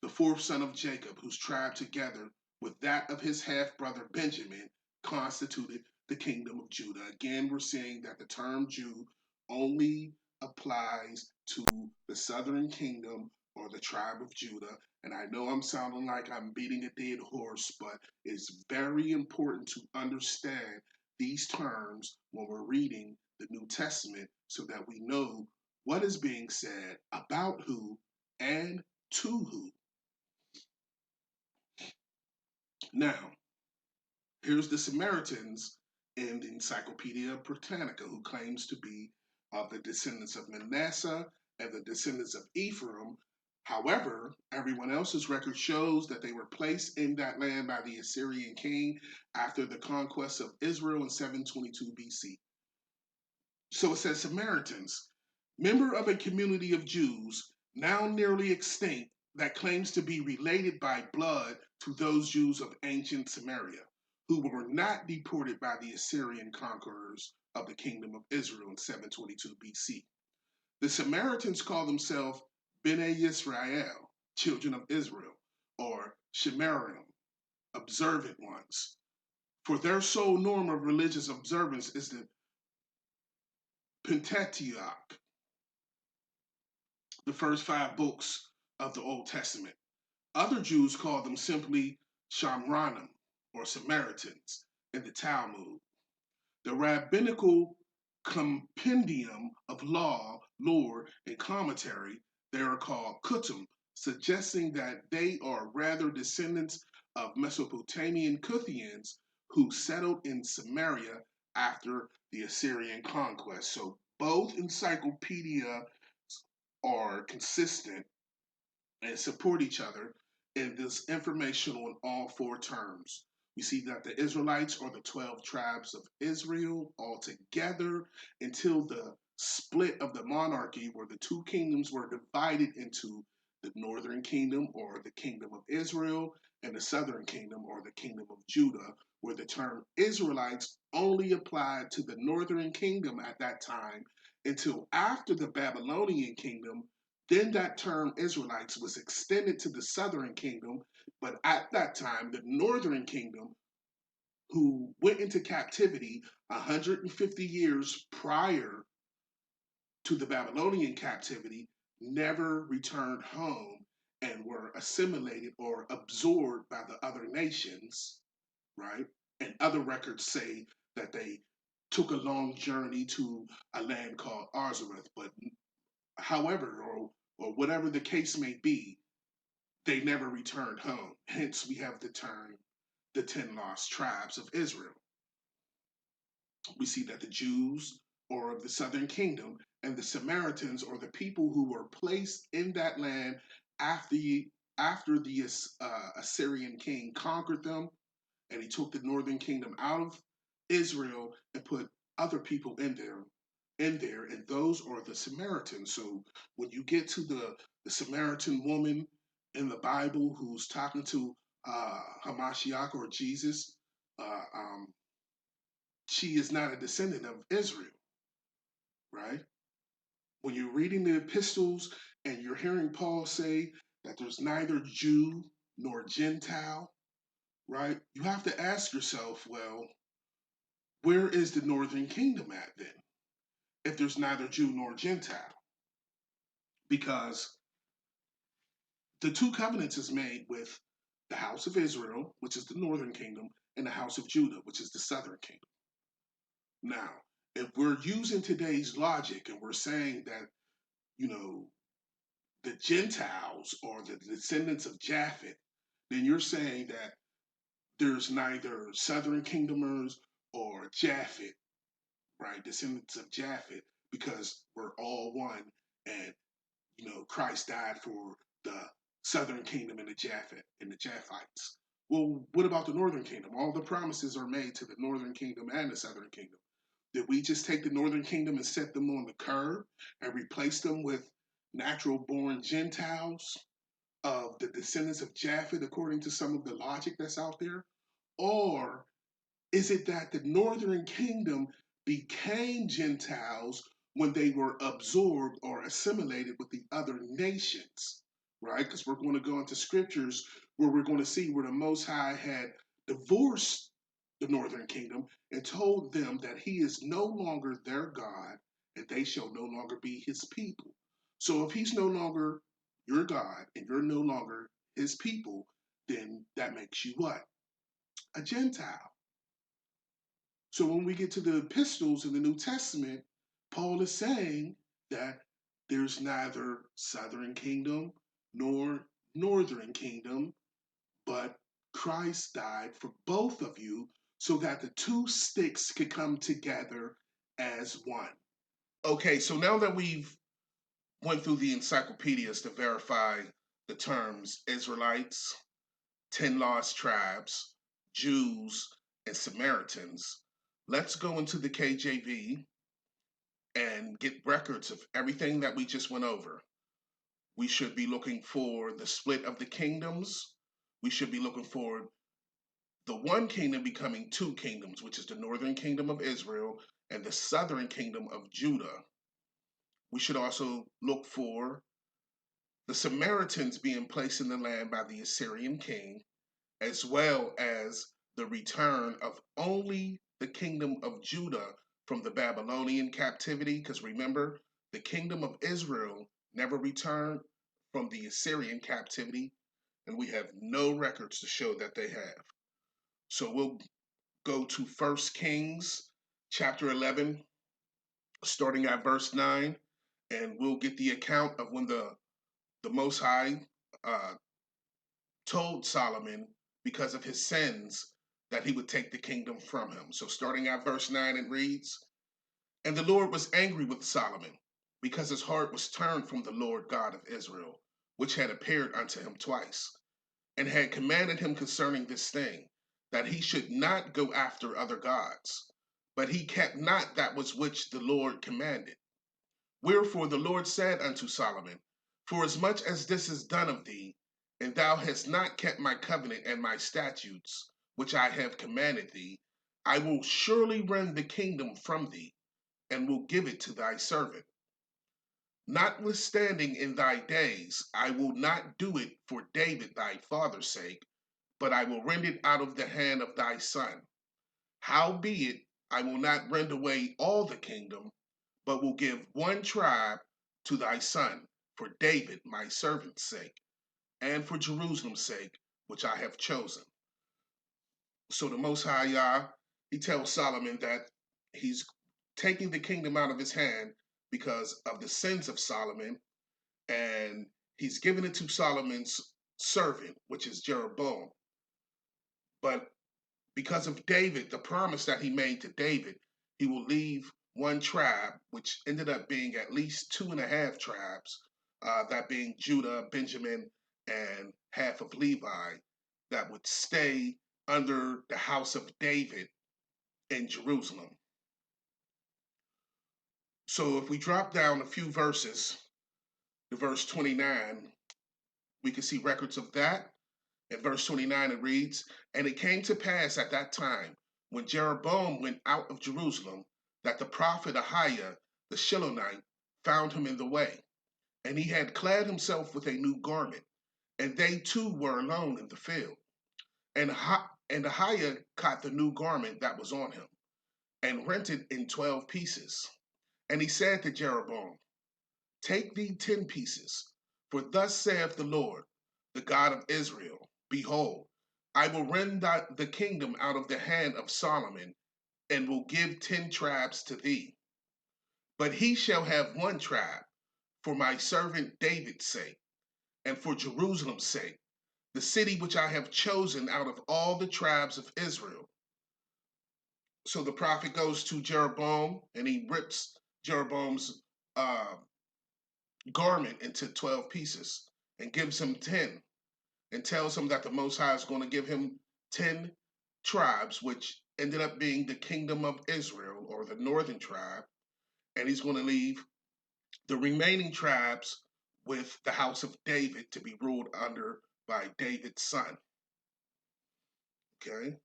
the fourth son of Jacob, whose tribe, together with that of his half brother Benjamin, constituted the kingdom of Judah. Again, we're seeing that the term Jew only applies to the southern kingdom or the tribe of Judah. And I know I'm sounding like I'm beating a dead horse, but it's very important to understand these terms when we're reading the New Testament so that we know what is being said about who and to who. Now, here's the Samaritans in the Encyclopedia Britannica, who claims to be of the descendants of Manasseh and the descendants of Ephraim. However, everyone else's record shows that they were placed in that land by the Assyrian king after the conquest of Israel in 722 BC. So it says Samaritans, member of a community of Jews now nearly extinct that claims to be related by blood to those Jews of ancient Samaria, who were not deported by the Assyrian conquerors of the kingdom of Israel in 722 BC. The Samaritans call themselves Bnei Yisrael, children of Israel, or Shemarim, observant ones. For their sole norm of religious observance is the Pentateuch, the first 5 books of the Old Testament. Other Jews call them simply Shamranim or Samaritans in the Talmud. The rabbinical compendium of law, lore, and commentary, they are called Kutum, suggesting that they are rather descendants of Mesopotamian Kuthians who settled in Samaria after the Assyrian conquest. So both encyclopedia are consistent and support each other in this information on all 4 terms. We see that the Israelites are the 12 tribes of Israel all together until the split of the monarchy, where the 2 kingdoms were divided into the northern kingdom or the kingdom of Israel and the southern kingdom or the kingdom of Judah, where the term Israelites only applied to the northern kingdom at that time until after the Babylonian kingdom. Then that term Israelites was extended to the southern kingdom, but at that time, the northern kingdom, who went into captivity 150 years prior to the Babylonian captivity, never returned home and were assimilated or absorbed by the other nations, right? And other records say that they took a long journey to a land called Arzareth, but however, or whatever the case may be, they never returned home. Hence, we have the term the 10 lost tribes of Israel. We see that the Jews are of the southern kingdom, and the Samaritans are the people who were placed in that land after the Assyrian king conquered them, and he took the northern kingdom out of Israel and put other people in there, and those are the Samaritans. So when you get to the Samaritan woman in the Bible who's talking to Hamashiach or Jesus, uh, um, she is not a descendant of Israel, right? When you're reading the epistles and you're hearing Paul say that there's neither Jew nor Gentile, right? You have to ask yourself, well, where is the northern kingdom at then? If there's neither Jew nor Gentile? Because the 2 covenants is made with the house of Israel, which is the northern kingdom, and the house of Judah, which is the southern kingdom. Now, if we're using today's logic and we're saying that, you know, the Gentiles or the descendants of Japhet, then you're saying that there's neither southern kingdomers or Japhet, right? Descendants of Japhet, because we're all one, and Christ died for the southern kingdom and the Japhet and the Japhites. Well, what about the northern kingdom? All the promises are made to the northern kingdom and the southern kingdom. Did we just take the northern kingdom and set them on the curb and replace them with natural born Gentiles of the descendants of Japhet, according to some of the logic that's out there? Or is it that the northern kingdom became Gentiles when they were absorbed or assimilated with the other nations? Right? Because we're going to go into scriptures where we're going to see where the Most High had divorced the northern kingdom and told them that he is no longer their God and they shall no longer be his people. So if he's no longer your God and you're no longer his people, then that makes you what? A Gentile. So when we get to the epistles in the New Testament, Paul is saying that there's neither southern kingdom nor northern kingdom, but Christ died for both of you so that the two sticks could come together as one. Okay, so now that we've went through the encyclopedias to verify the terms Israelites, 10 lost tribes, Jews, and Samaritans, let's go into the KJV and get records of everything that we just went over. We should be looking for the split of the kingdoms. We should be looking for the one kingdom becoming two kingdoms, which is the northern kingdom of Israel and the southern kingdom of Judah. We should also look for the Samaritans being placed in the land by the Assyrian king, as well as the return of only the kingdom of Judah from the Babylonian captivity. Because remember, the kingdom of Israel never returned from the Assyrian captivity, and we have no records to show that they have. So we'll go to 1 Kings chapter 11, starting at verse 9, and we'll get the account of when the Most High uh, told Solomon, because of his sins, that he would take the kingdom from him. So starting at verse 9, it reads, "And the Lord was angry with Solomon, because his heart was turned from the Lord God of Israel, which had appeared unto him twice, and had commanded him concerning this thing, that he should not go after other gods. But he kept not that which the Lord commanded. Wherefore the Lord said unto Solomon, Forasmuch as this is done of thee, and thou hast not kept my covenant and my statutes, which I have commanded thee, I will surely rend the kingdom from thee, and will give it to thy servant. Notwithstanding in thy days, I will not do it for David thy father's sake, but I will rend it out of the hand of thy son. Howbeit, I will not rend away all the kingdom, but will give one tribe to thy son, for David my servant's sake, and for Jerusalem's sake, which I have chosen." So the Most High Yah, he tells Solomon that he's taking the kingdom out of his hand because of the sins of Solomon, and he's giving it to Solomon's servant, which is Jeroboam. But because of David, the promise that he made to David, he will leave one tribe, which ended up being at least 2.5 tribes, that being Judah, Benjamin, and half of Levi, that would stay under the house of David in Jerusalem. So if we drop down a few verses to verse 29, we can see records of that. In verse 29, it reads, "And it came to pass at that time, when Jeroboam went out of Jerusalem, that the prophet Ahiah the Shilonite found him in the way. And he had clad himself with a new garment, and they too were alone in the field. And Ahiah caught the new garment that was on him, and rent it in 12 pieces. And he said to Jeroboam, Take thee 10 pieces, for thus saith the Lord, the God of Israel, Behold, I will rend the kingdom out of the hand of Solomon, and will give 10 tribes to thee. But he shall have one tribe for my servant David's sake, and for Jerusalem's sake, the city which I have chosen out of all the tribes of Israel. So the prophet goes to Jeroboam and he rips Jeroboam's uh, garment into 12 pieces and gives him 10 and tells him that the Most High is going to give him 10 tribes, which ended up being the kingdom of Israel or the northern tribe. And he's going to leave the remaining tribes with the house of David to be ruled under by David's son. Okay.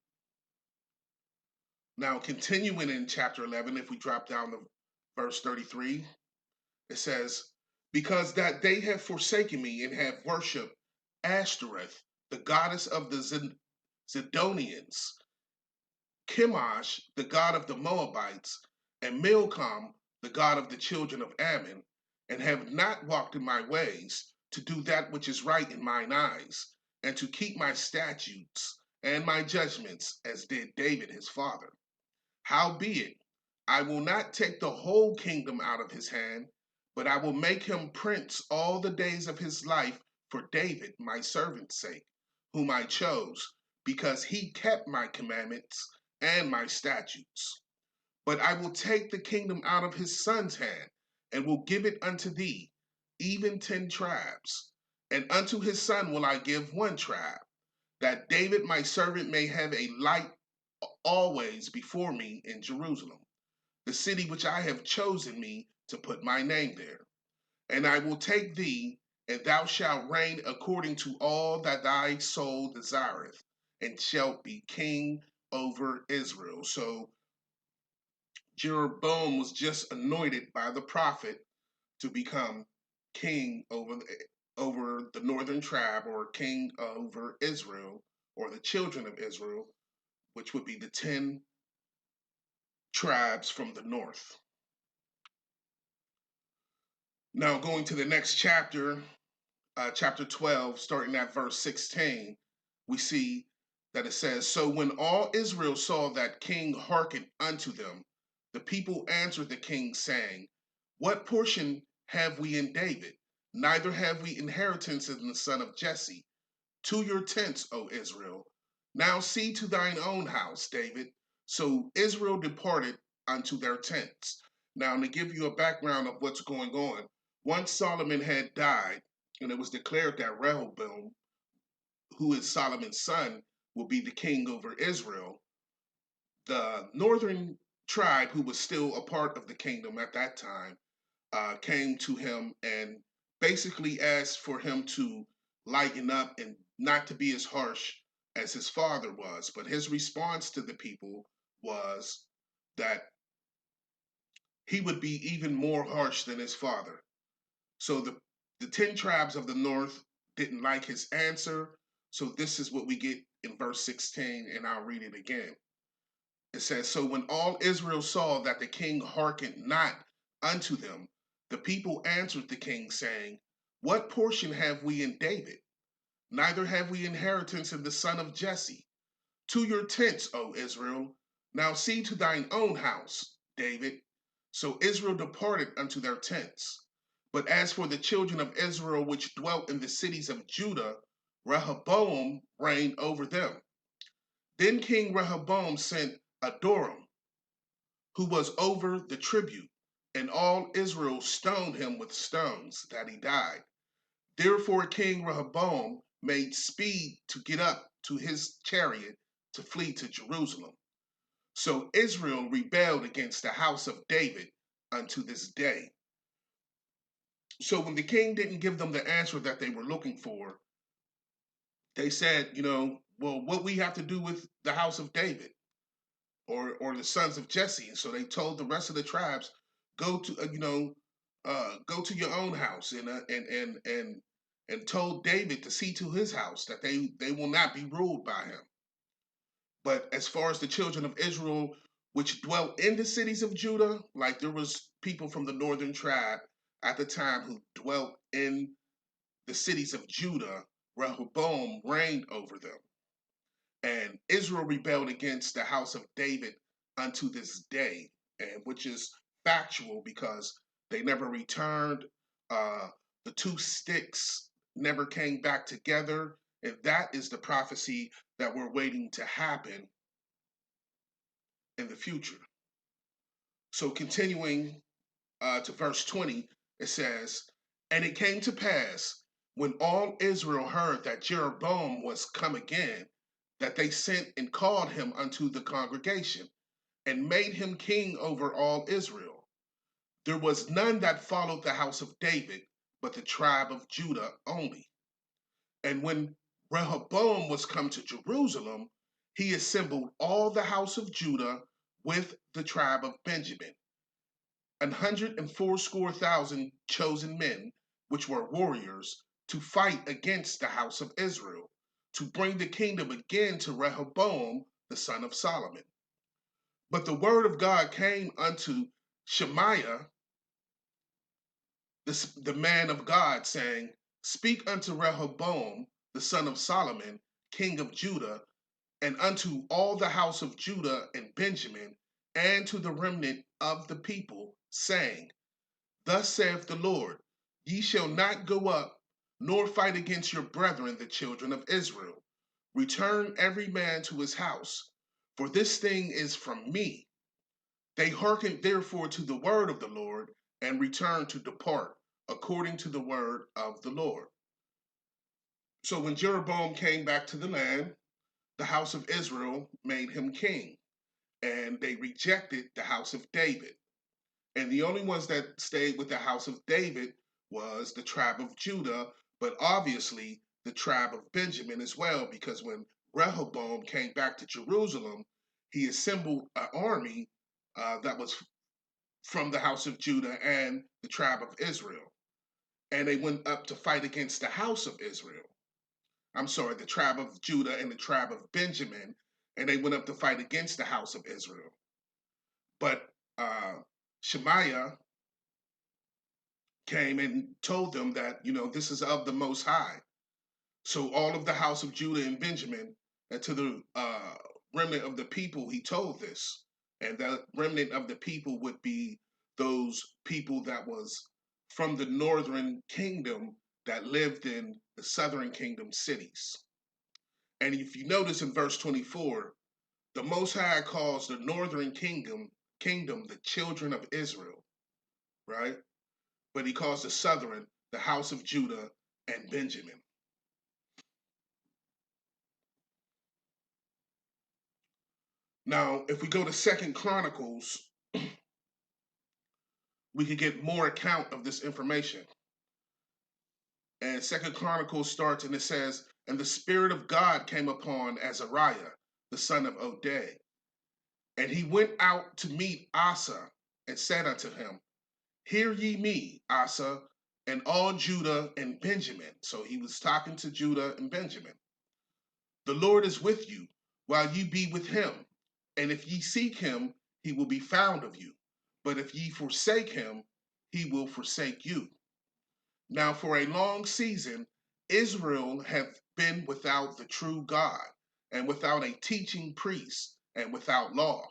Now, continuing in chapter 11, if we drop down to verse 33, it says, because that they have forsaken me and have worshipped Ashtoreth, the goddess of the Zidonians, Chemosh, the god of the Moabites, and Milcom, the god of the children of Ammon, and have not walked in my ways to do that which is right in mine eyes, and to keep my statutes and my judgments, as did David his father. Howbeit, I will not take the whole kingdom out of his hand, but I will make him prince all the days of his life for David, my servant's sake, whom I chose, because he kept my commandments and my statutes. But I will take the kingdom out of his son's hand, and will give it unto thee, even 10 tribes. And unto his son will I give one tribe, that David my servant may have a light always before me in Jerusalem, the city which I have chosen me to put my name there. And I will take thee, and thou shalt reign according to all that thy soul desireth, and shalt be king over Israel. So Jeroboam was just anointed by the prophet to become king over the northern tribe, or king over Israel, or the children of Israel, which would be the 10 tribes from the north. Now, going to the next chapter, chapter 12, starting at verse 16, we see that it says, so when all Israel saw that king hearkened unto them, the people answered the king, saying, what portion have we in David? Neither have we inheritance in the son of Jesse. To your tents, O Israel. Now see to thine own house, David. So Israel departed unto their tents. Now, to give you a background of what's going on, once Solomon had died, and it was declared that Rehoboam, who is Solomon's son, will be the king over Israel, the northern tribe, who was still a part of the kingdom at that time, came to him and basically asked for him to lighten up and not to be as harsh as his father was. But his response to the people was that he would be even more harsh than his father. So the 10 tribes of the north didn't like his answer. So this is what we get in verse 16, and I'll read it again. It says, so when all Israel saw that the king hearkened not unto them, the people answered the king, saying, what portion have we in David? Neither have we inheritance in the son of Jesse. To your tents, O Israel. Now see to thine own house, David. So Israel departed unto their tents. But as for the children of Israel which dwelt in the cities of Judah, Rehoboam reigned over them. Then King Rehoboam sent Adoram, who was over the tribute, and all Israel stoned him with stones, that he died. Therefore King Rehoboam made speed to get up to his chariot to flee to Jerusalem. So Israel rebelled against the house of David unto this day. So when the king didn't give them the answer that they were looking for, they said, well, what we have to do with the house of David, or the sons of Jesse. And so they told the rest of the tribes, go to go to your own house, and told David to see to his house that they will not be ruled by him. But as far as the children of Israel which dwelt in the cities of Judah, like there was people from the northern tribe at the time who dwelt in the cities of Judah, Rehoboam reigned over them. And Israel rebelled against the house of David unto this day, and which is factual because they never returned. Uh, the two sticks never came back together, and that is the prophecy that we're waiting to happen in the future. So, continuing to verse 20, it says, "And it came to pass, when all Israel heard that Jeroboam was come again, that they sent and called him unto the congregation, and made him king over all Israel. There was none that followed the house of David, but the tribe of Judah only. And when Rehoboam was come to Jerusalem, he assembled all the house of Judah with the tribe of Benjamin, 180,000 chosen men, which were warriors, to fight against the house of Israel, to bring the kingdom again to Rehoboam, the son of Solomon. But the word of God came unto Shemaiah, the man of God, saying, Speak unto Rehoboam, the son of Solomon, king of Judah, and unto all the house of Judah and Benjamin, and to the remnant of the people, saying, Thus saith the Lord, Ye shall not go up, nor fight against your brethren, the children of Israel. Return every man to his house, for this thing is from me. They hearkened therefore to the word of the Lord, and returned to depart, according to the word of the Lord. So when Jeroboam came back to the land, the house of Israel made him king, and they rejected the house of David. And the only ones that stayed with the house of David was the tribe of Judah, but obviously the tribe of Benjamin as well, because when Rehoboam came back to Jerusalem, he assembled an army that was from the house of Judah and the tribe of Israel. And they went up to fight against the house of Israel. I'm sorry, the tribe of Judah and the tribe of Benjamin, and they went up to fight against the house of Israel. But Shemaiah came and told them that, this is of the Most High. So all of the house of Judah and Benjamin, and to the remnant of the people, he told this. And the remnant of the people would be those people that was from the northern kingdom that lived in the southern kingdom cities. And if you notice in verse 24, the Most High calls the northern kingdom the children of Israel, right? But he calls the southern the house of Judah and Benjamin. Now, if we go to Second Chronicles, we could get more account of this information. And Second Chronicles starts and it says, And the Spirit of God came upon Azariah, the son of Oded. And he went out to meet Asa and said unto him, Hear ye me, Asa, and all Judah and Benjamin. So he was talking to Judah and Benjamin. The Lord is with you while ye be with him. And if ye seek him, he will be found of you. But if ye forsake him, he will forsake you. Now for a long season, Israel hath been without the true God, and without a teaching priest, and without law.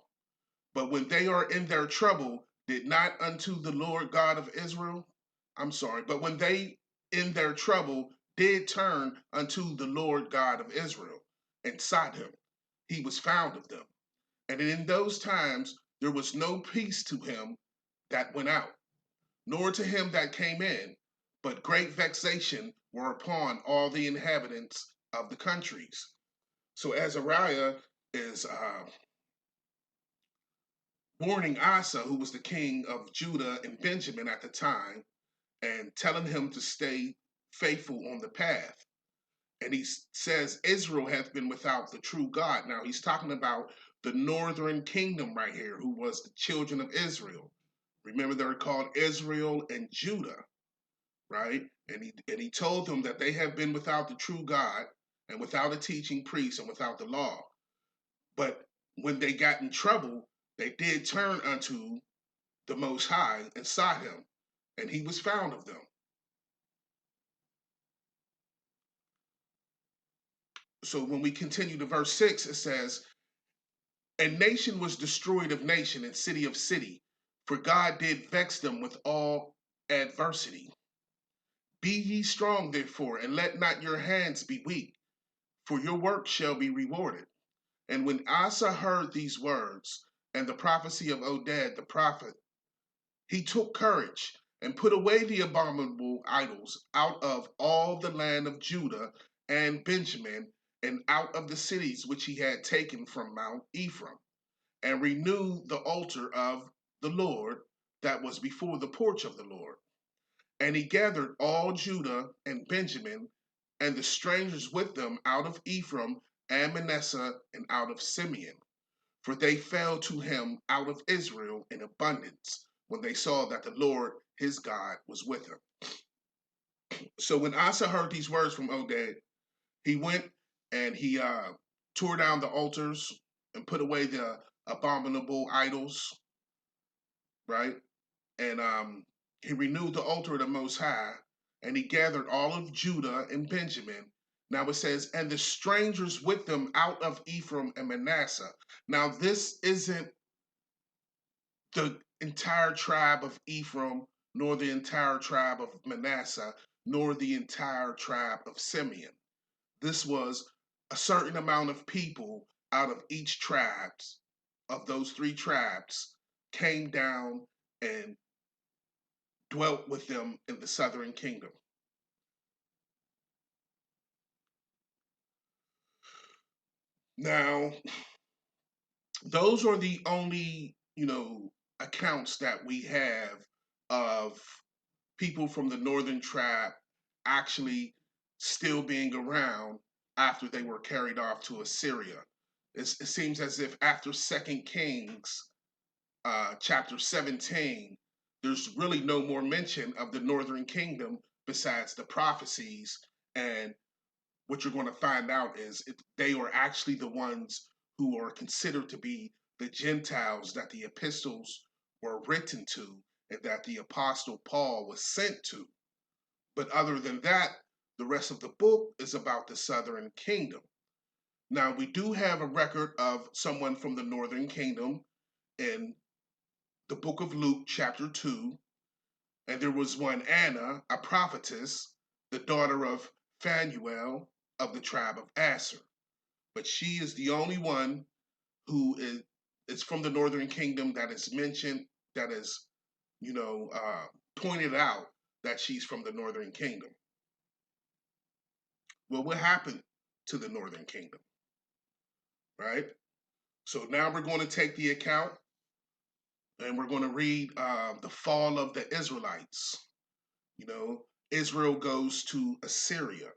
But when they are in their trouble, did not unto the Lord God of Israel, but when they in their trouble did turn unto the Lord God of Israel, and sought him, he was found of them. And in those times there was no peace to him that went out, nor to him that came in, but great vexation were upon all the inhabitants of the countries. So Azariah is warning Asa, who was the king of Judah and Benjamin at the time, and telling him to stay faithful on the path. And he says Israel hath been without the true God. Now he's talking about the northern kingdom right here, who was the children of Israel. Remember, they're called Israel and Judah, right? And he told them that they have been without the true God, and without a teaching priest, and without the law. But when they got in trouble, they did turn unto the Most High and sought him, and he was found of them. So when we continue to verse 6, it says, and nation was destroyed of nation, and city of city, for God did vex them with all adversity. Be ye strong, therefore, and let not your hands be weak, for your work shall be rewarded. And when Asa heard these words, and the prophecy of Oded the prophet, he took courage, and put away the abominable idols out of all the land of Judah and Benjamin, and out of the cities which he had taken from Mount Ephraim, and renewed the altar of the Lord that was before the porch of the Lord. And he gathered all Judah and Benjamin, and the strangers with them out of Ephraim and Manasseh and out of Simeon, for they fell to him out of Israel in abundance, when they saw that the Lord his God was with him. So when Asa heard these words from Oded, he went and he tore down the altars and put away the abominable idols, right? And he renewed the altar of the Most High, and he gathered all of Judah and Benjamin. Now it says, and the strangers with them out of Ephraim and Manasseh. Now this isn't the entire tribe of Ephraim, nor the entire tribe of Manasseh, nor the entire tribe of Simeon. This was a certain amount of people out of each tribes, of those three tribes, came down and dwelt with them in the southern kingdom. Now, those are the only, accounts that we have of people from the northern tribe actually still being around after they were carried off to Assyria. It seems as if after Second Kings, chapter 17, there's really no more mention of the northern kingdom besides the prophecies. And what you're going to find out is they are actually the ones who are considered to be the Gentiles that the epistles were written to and that the apostle Paul was sent to. But other than that, the rest of the book is about the southern kingdom. Now, we do have a record of someone from the northern kingdom in the book of Luke, chapter 2. And there was one Anna, a prophetess, the daughter of Phanuel of the tribe of Aser. But she is the only one who is from the northern kingdom that is mentioned, that is, pointed out that she's from the northern kingdom. Well, what happened to the northern kingdom, right? So now we're going to take the account and we're going to read the fall of the Israelites. Israel goes to Assyria.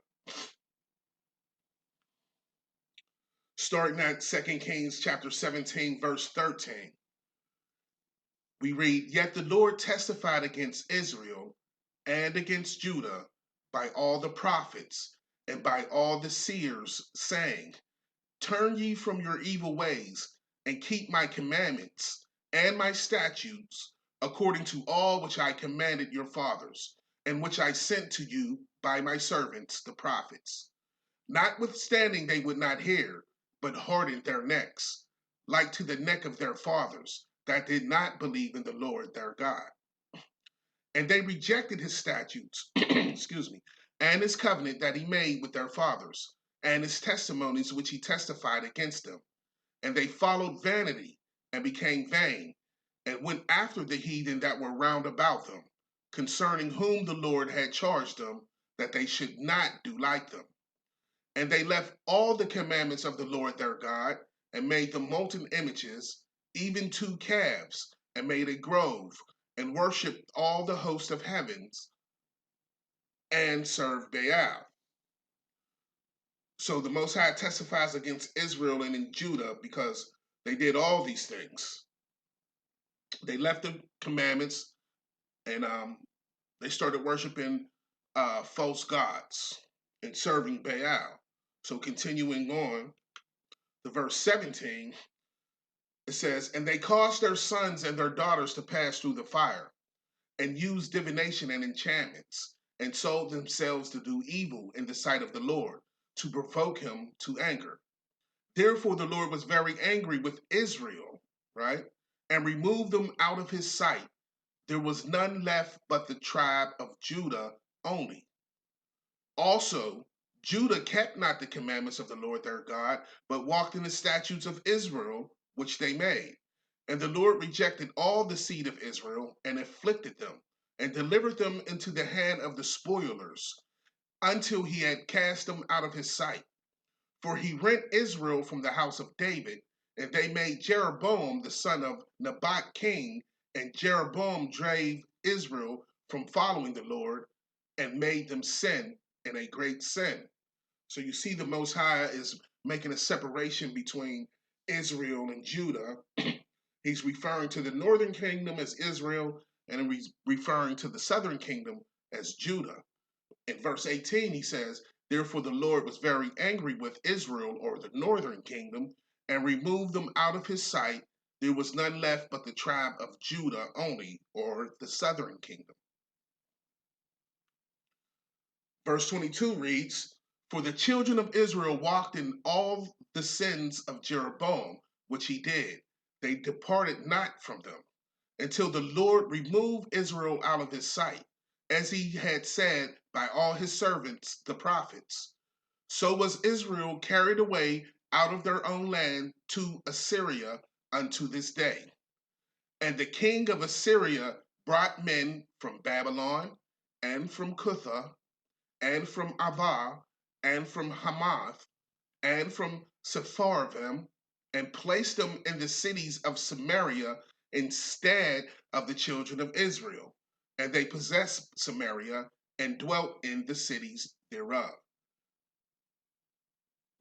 Starting at 2 Kings chapter 17, verse 13. We read, yet the Lord testified against Israel and against Judah by all the prophets and by all the seers, saying, turn ye from your evil ways and keep my commandments and my statutes according to all which I commanded your fathers, and which I sent to you by my servants the prophets. Notwithstanding they would not hear, but hardened their necks, like to the neck of their fathers, that did not believe in the Lord their God. And they rejected his statutes, excuse me, and his covenant that he made with their fathers, and his testimonies which he testified against them. And they followed vanity and became vain, and went after the heathen that were round about them, concerning whom the Lord had charged them that they should not do like them. And they left all the commandments of the Lord their God, and made them molten images, even 2 calves, and made a grove, and worshipped all the host of heavens, and served Baal. So the Most High testifies against Israel and in Judah because they did all these things. They left the commandments, and they started worshiping false gods and serving Baal. So continuing on, the verse 17, it says, and they caused their sons and their daughters to pass through the fire, and used divination and enchantments, and sold themselves to do evil in the sight of the Lord, to provoke him to anger. Therefore, the Lord was very angry with Israel, right? And removed them out of his sight. There was none left but the tribe of Judah only. Also, Judah kept not the commandments of the Lord their God, but walked in the statutes of Israel, which they made. And the Lord rejected all the seed of Israel and afflicted them, and delivered them into the hand of the spoilers, until he had cast them out of his sight. For he rent Israel from the house of David, and they made Jeroboam the son of Nebat king, and Jeroboam drave Israel from following the Lord and made them sin in a great sin. So you see, the Most High is making a separation between Israel and Judah. He's referring to the northern kingdom as Israel, and he's referring to the southern kingdom as Judah. In verse 18, he says, therefore the Lord was very angry with Israel, or the northern kingdom, and removed them out of his sight. There was none left but the tribe of Judah only, or the southern kingdom. Verse 22 reads, for the children of Israel walked in all the sins of Jeroboam, which he did. They departed not from them, until the Lord removed Israel out of his sight, as he had said by all his servants, the prophets. So was Israel carried away out of their own land to Assyria unto this day. And the king of Assyria brought men from Babylon, and from Cutha, and from Ava, and from Hamath, and from Sepharvaim, and placed them in the cities of Samaria instead of the children of Israel. And they possessed Samaria and dwelt in the cities thereof.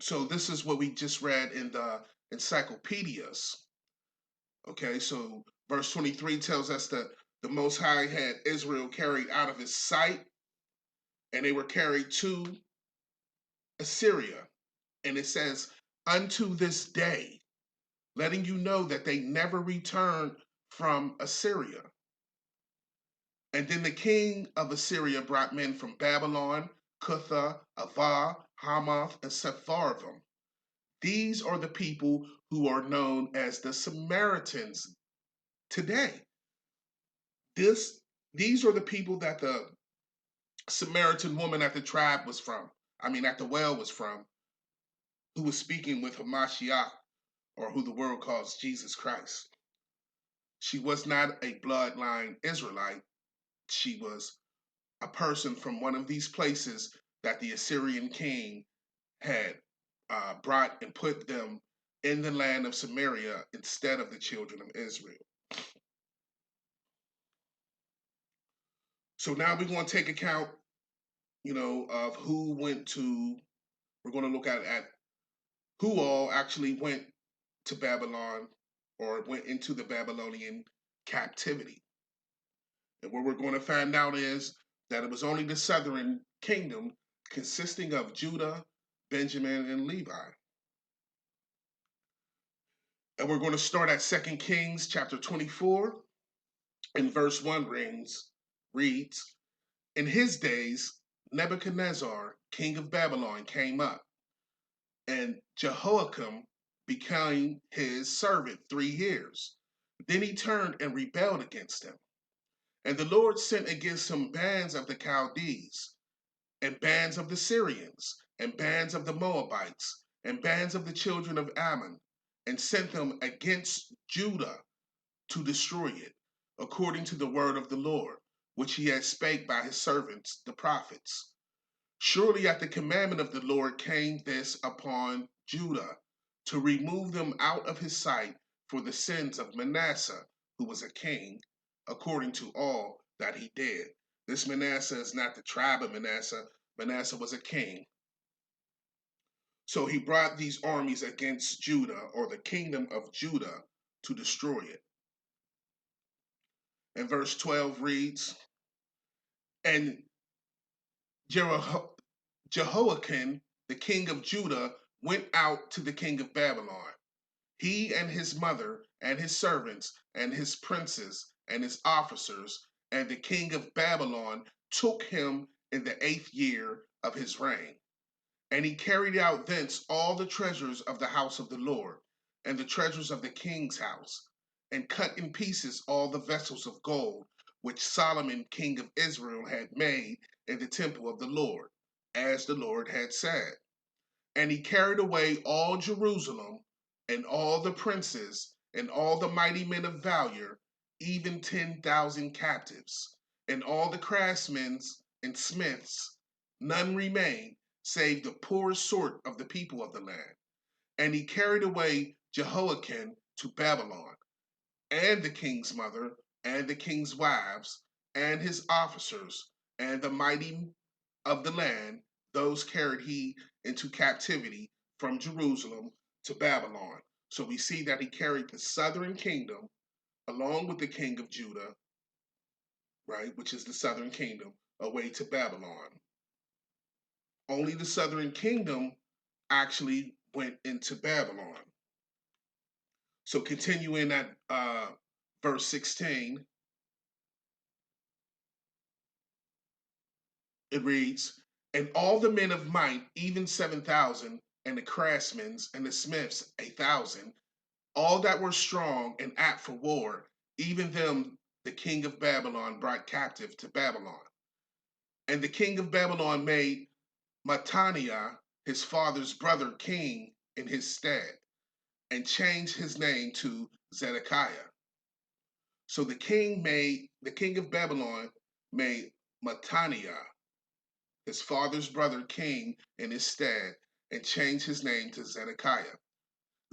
So this is what we just read in the encyclopedias. Okay, so verse 23 tells us that the Most High had Israel carried out of his sight, and they were carried to Assyria. And it says, unto this day, letting you know that they never returned from Assyria. And then the king of Assyria brought men from Babylon, Cutha, Ava, Hamath, and Sepharvaim. These are the people who are known as the Samaritans today. These are the people that the Samaritan woman at the tribe was from. At the well was from, who was speaking with Hamashiach, or who the world calls Jesus Christ. She was not a bloodline Israelite. She was a person from one of these places that the Assyrian king had brought and put them in the land of Samaria instead of the children of Israel. So now we're going to take account, of who went to, we're going to look at who all actually went to Babylon, or went into the Babylonian captivity. And what we're going to find out is that it was only the southern kingdom, consisting of Judah, Benjamin, and Levi. And we're going to start at 2 Kings chapter 24, and verse 1 reads, in his days, Nebuchadnezzar, king of Babylon, came up, and Jehoiakim became his servant 3 years. Then he turned and rebelled against him. And the Lord sent against him bands of the Chaldees, and bands of the Syrians, and bands of the Moabites, and bands of the children of Ammon, and sent them against Judah to destroy it, according to the word of the Lord, which he had spake by his servants, the prophets. Surely at the commandment of the Lord came this upon Judah, to remove them out of his sight for the sins of Manasseh, who was a king, according to all that he did. This Manasseh is not the tribe of Manasseh. Manasseh was a king. So he brought these armies against Judah, or the kingdom of Judah, to destroy it. And verse 12 reads, and Jehoiakim, the king of Judah, went out to the king of Babylon, he and his mother, and his servants, and his princes, and his officers, and the king of Babylon took him in the 8th year of his reign. And he carried out thence all the treasures of the house of the Lord, and the treasures of the king's house, and cut in pieces all the vessels of gold which Solomon king of Israel had made in the temple of the Lord, as the Lord had said. And he carried away all Jerusalem, and all the princes, and all the mighty men of valor, even 10,000 captives, and all the craftsmen and smiths. None remained, save the poorest sort of the people of the land. And he carried away Jehoiakim to Babylon, and the king's mother, and the king's wives, and his officers, and the mighty of the land, those carried he into captivity from Jerusalem to Babylon. So we see that he carried the southern kingdom along with the king of Judah, right, which is the southern kingdom, away to Babylon. Only the southern kingdom actually went into Babylon. So continuing at verse 16, it reads, and all the men of might, even 7,000, and the craftsmen and the smiths 1,000, all that were strong and apt for war, even them the king of Babylon brought captive to Babylon. And the king of Babylon made Mattaniah, his father's brother, king in his stead, and changed his name to Zedekiah. So the king of Babylon made Mattaniah, his father's brother, king in his stead, and changed his name to Zedekiah.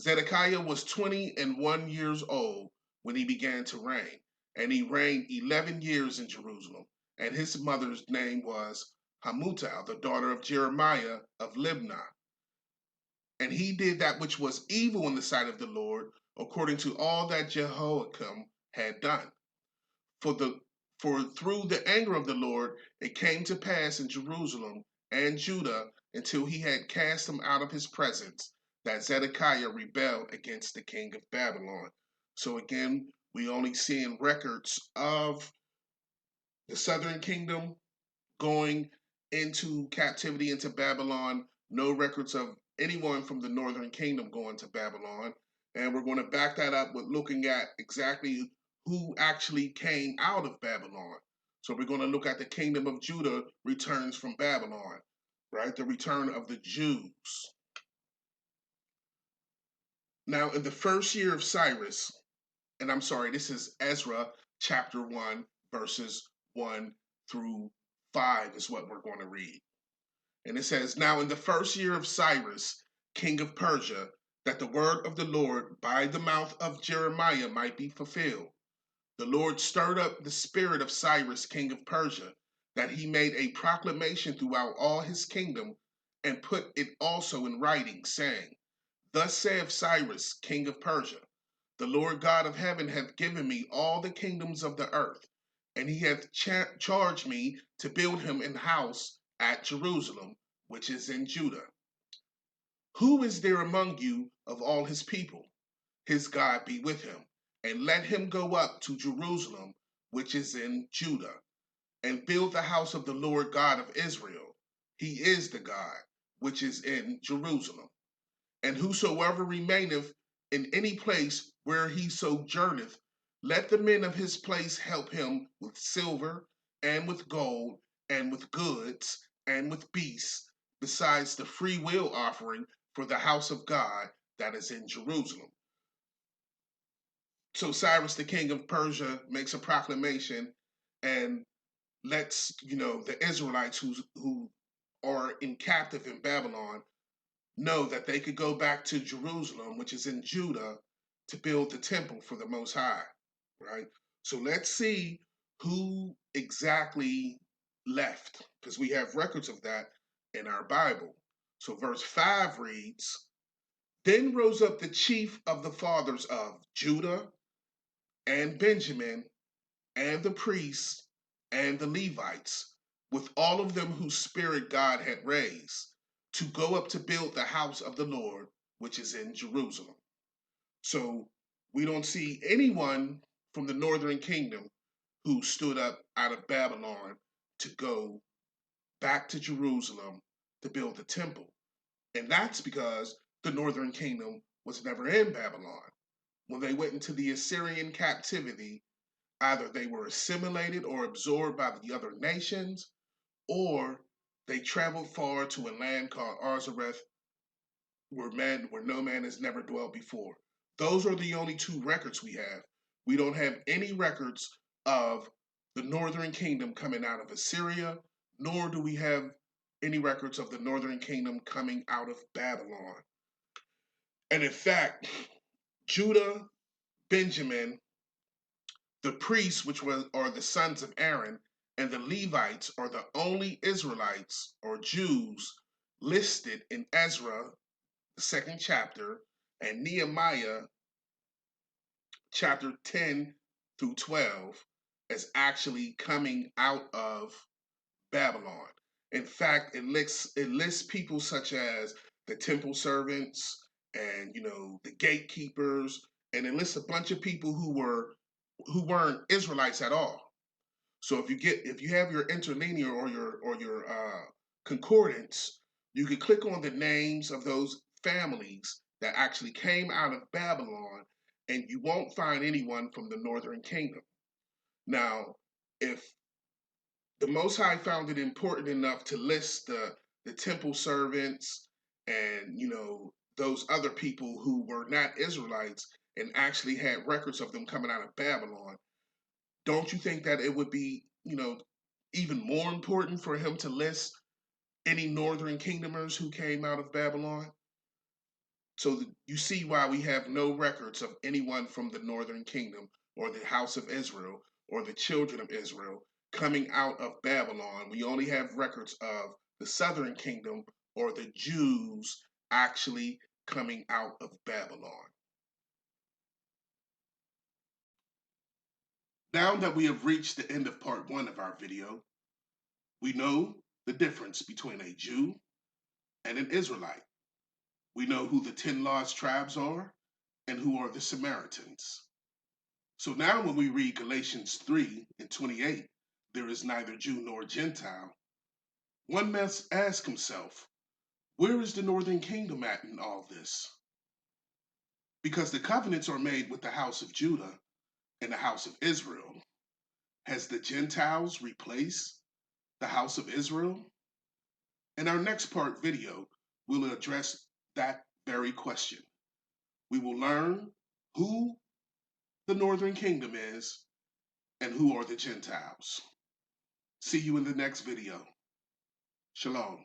Zedekiah was 21 years old when he began to reign, and he reigned 11 years in Jerusalem. And his mother's name was Hamutal, the daughter of Jeremiah of Libnah. And he did that which was evil in the sight of the Lord, according to all that Jehoiakim had done. For through the anger of the Lord it came to pass in Jerusalem and Judah, until he had cast them out of his presence, that Zedekiah rebelled against the king of Babylon. So again, we only seeing records of the southern kingdom going into captivity into Babylon, no records of anyone from the northern kingdom going to Babylon. And we're going to back that up with looking at exactly who actually came out of Babylon. So we're going to look at the kingdom of Judah returns from Babylon, right? The return of the Jews. Now, in the first year of Cyrus, and I'm sorry, this is Ezra chapter 1, verses 1 through 5 is what we're going to read. And it says, now in the first year of Cyrus, king of Persia, that the word of the Lord by the mouth of Jeremiah might be fulfilled, the Lord stirred up the spirit of Cyrus, king of Persia, that he made a proclamation throughout all his kingdom, and put it also in writing, saying, thus saith Cyrus, king of Persia, the Lord God of heaven hath given me all the kingdoms of the earth, and he hath charged me to build him an house at Jerusalem, which is in Judah. Who is there among you of all his people? His God be with him, and let him go up to Jerusalem, which is in Judah, and build the house of the Lord God of Israel. He is the God which is in Jerusalem. And whosoever remaineth in any place where he sojourneth, let the men of his place help him with silver, and with gold, and with goods, and with beasts, besides the free will offering for the house of God that is in Jerusalem. So Cyrus, the king of Persia, makes a proclamation and lets the Israelites who are in captive in Babylon know that they could go back to Jerusalem, which is in Judah, to build the temple for the Most High, right? So let's see who exactly left, because we have records of that in our Bible. So verse 5 reads, then rose up the chief of the fathers of Judah and Benjamin, and the priests and the Levites, with all of them whose spirit God had raised, to go up to build the house of the Lord, which is in Jerusalem. So we don't see anyone from the northern kingdom who stood up out of Babylon to go back to Jerusalem to build the temple. And that's because the northern kingdom was never in Babylon. When they went into the Assyrian captivity, either they were assimilated or absorbed by the other nations, or they traveled far to a land called Arzareth, where no man has never dwelt before. Those are the only two records we have. We don't have any records of the northern kingdom coming out of Assyria, nor do we have any records of the northern kingdom coming out of Babylon. And in fact, Judah, Benjamin, the priests, which are the sons of Aaron, and the Levites are the only Israelites or Jews listed in Ezra, the second chapter, and Nehemiah, chapter 10 through 12, as actually coming out of Babylon. In fact, it lists people such as the temple servants and the gatekeepers, and it lists a bunch of people who weren't Israelites at all. So if you have your interlinear or your concordance, you can click on the names of those families that actually came out of Babylon, and you won't find anyone from the northern kingdom. Now, if the Most High found it important enough to list the temple servants and those other people who were not Israelites and actually had records of them coming out of Babylon, don't you think that it would be even more important for him to list any northern kingdomers who came out of Babylon? So you see why we have no records of anyone from the northern kingdom or the house of Israel or the children of Israel coming out of Babylon. We only have records of the southern kingdom or the Jews actually coming out of Babylon. Now that we have reached the end of part 1 of our video, we know the difference between a Jew and an Israelite. We know who the 10 lost tribes are and who are the Samaritans. So now when we read Galatians 3 and 28, there is neither Jew nor Gentile, one must ask himself, where is the northern kingdom at in all this? Because the covenants are made with the house of Judah and the house of Israel. Has the Gentiles replaced the house of Israel? In our next part video, we'll address that very question. We will learn who the northern kingdom is and who are the Gentiles. See you in the next video. Shalom.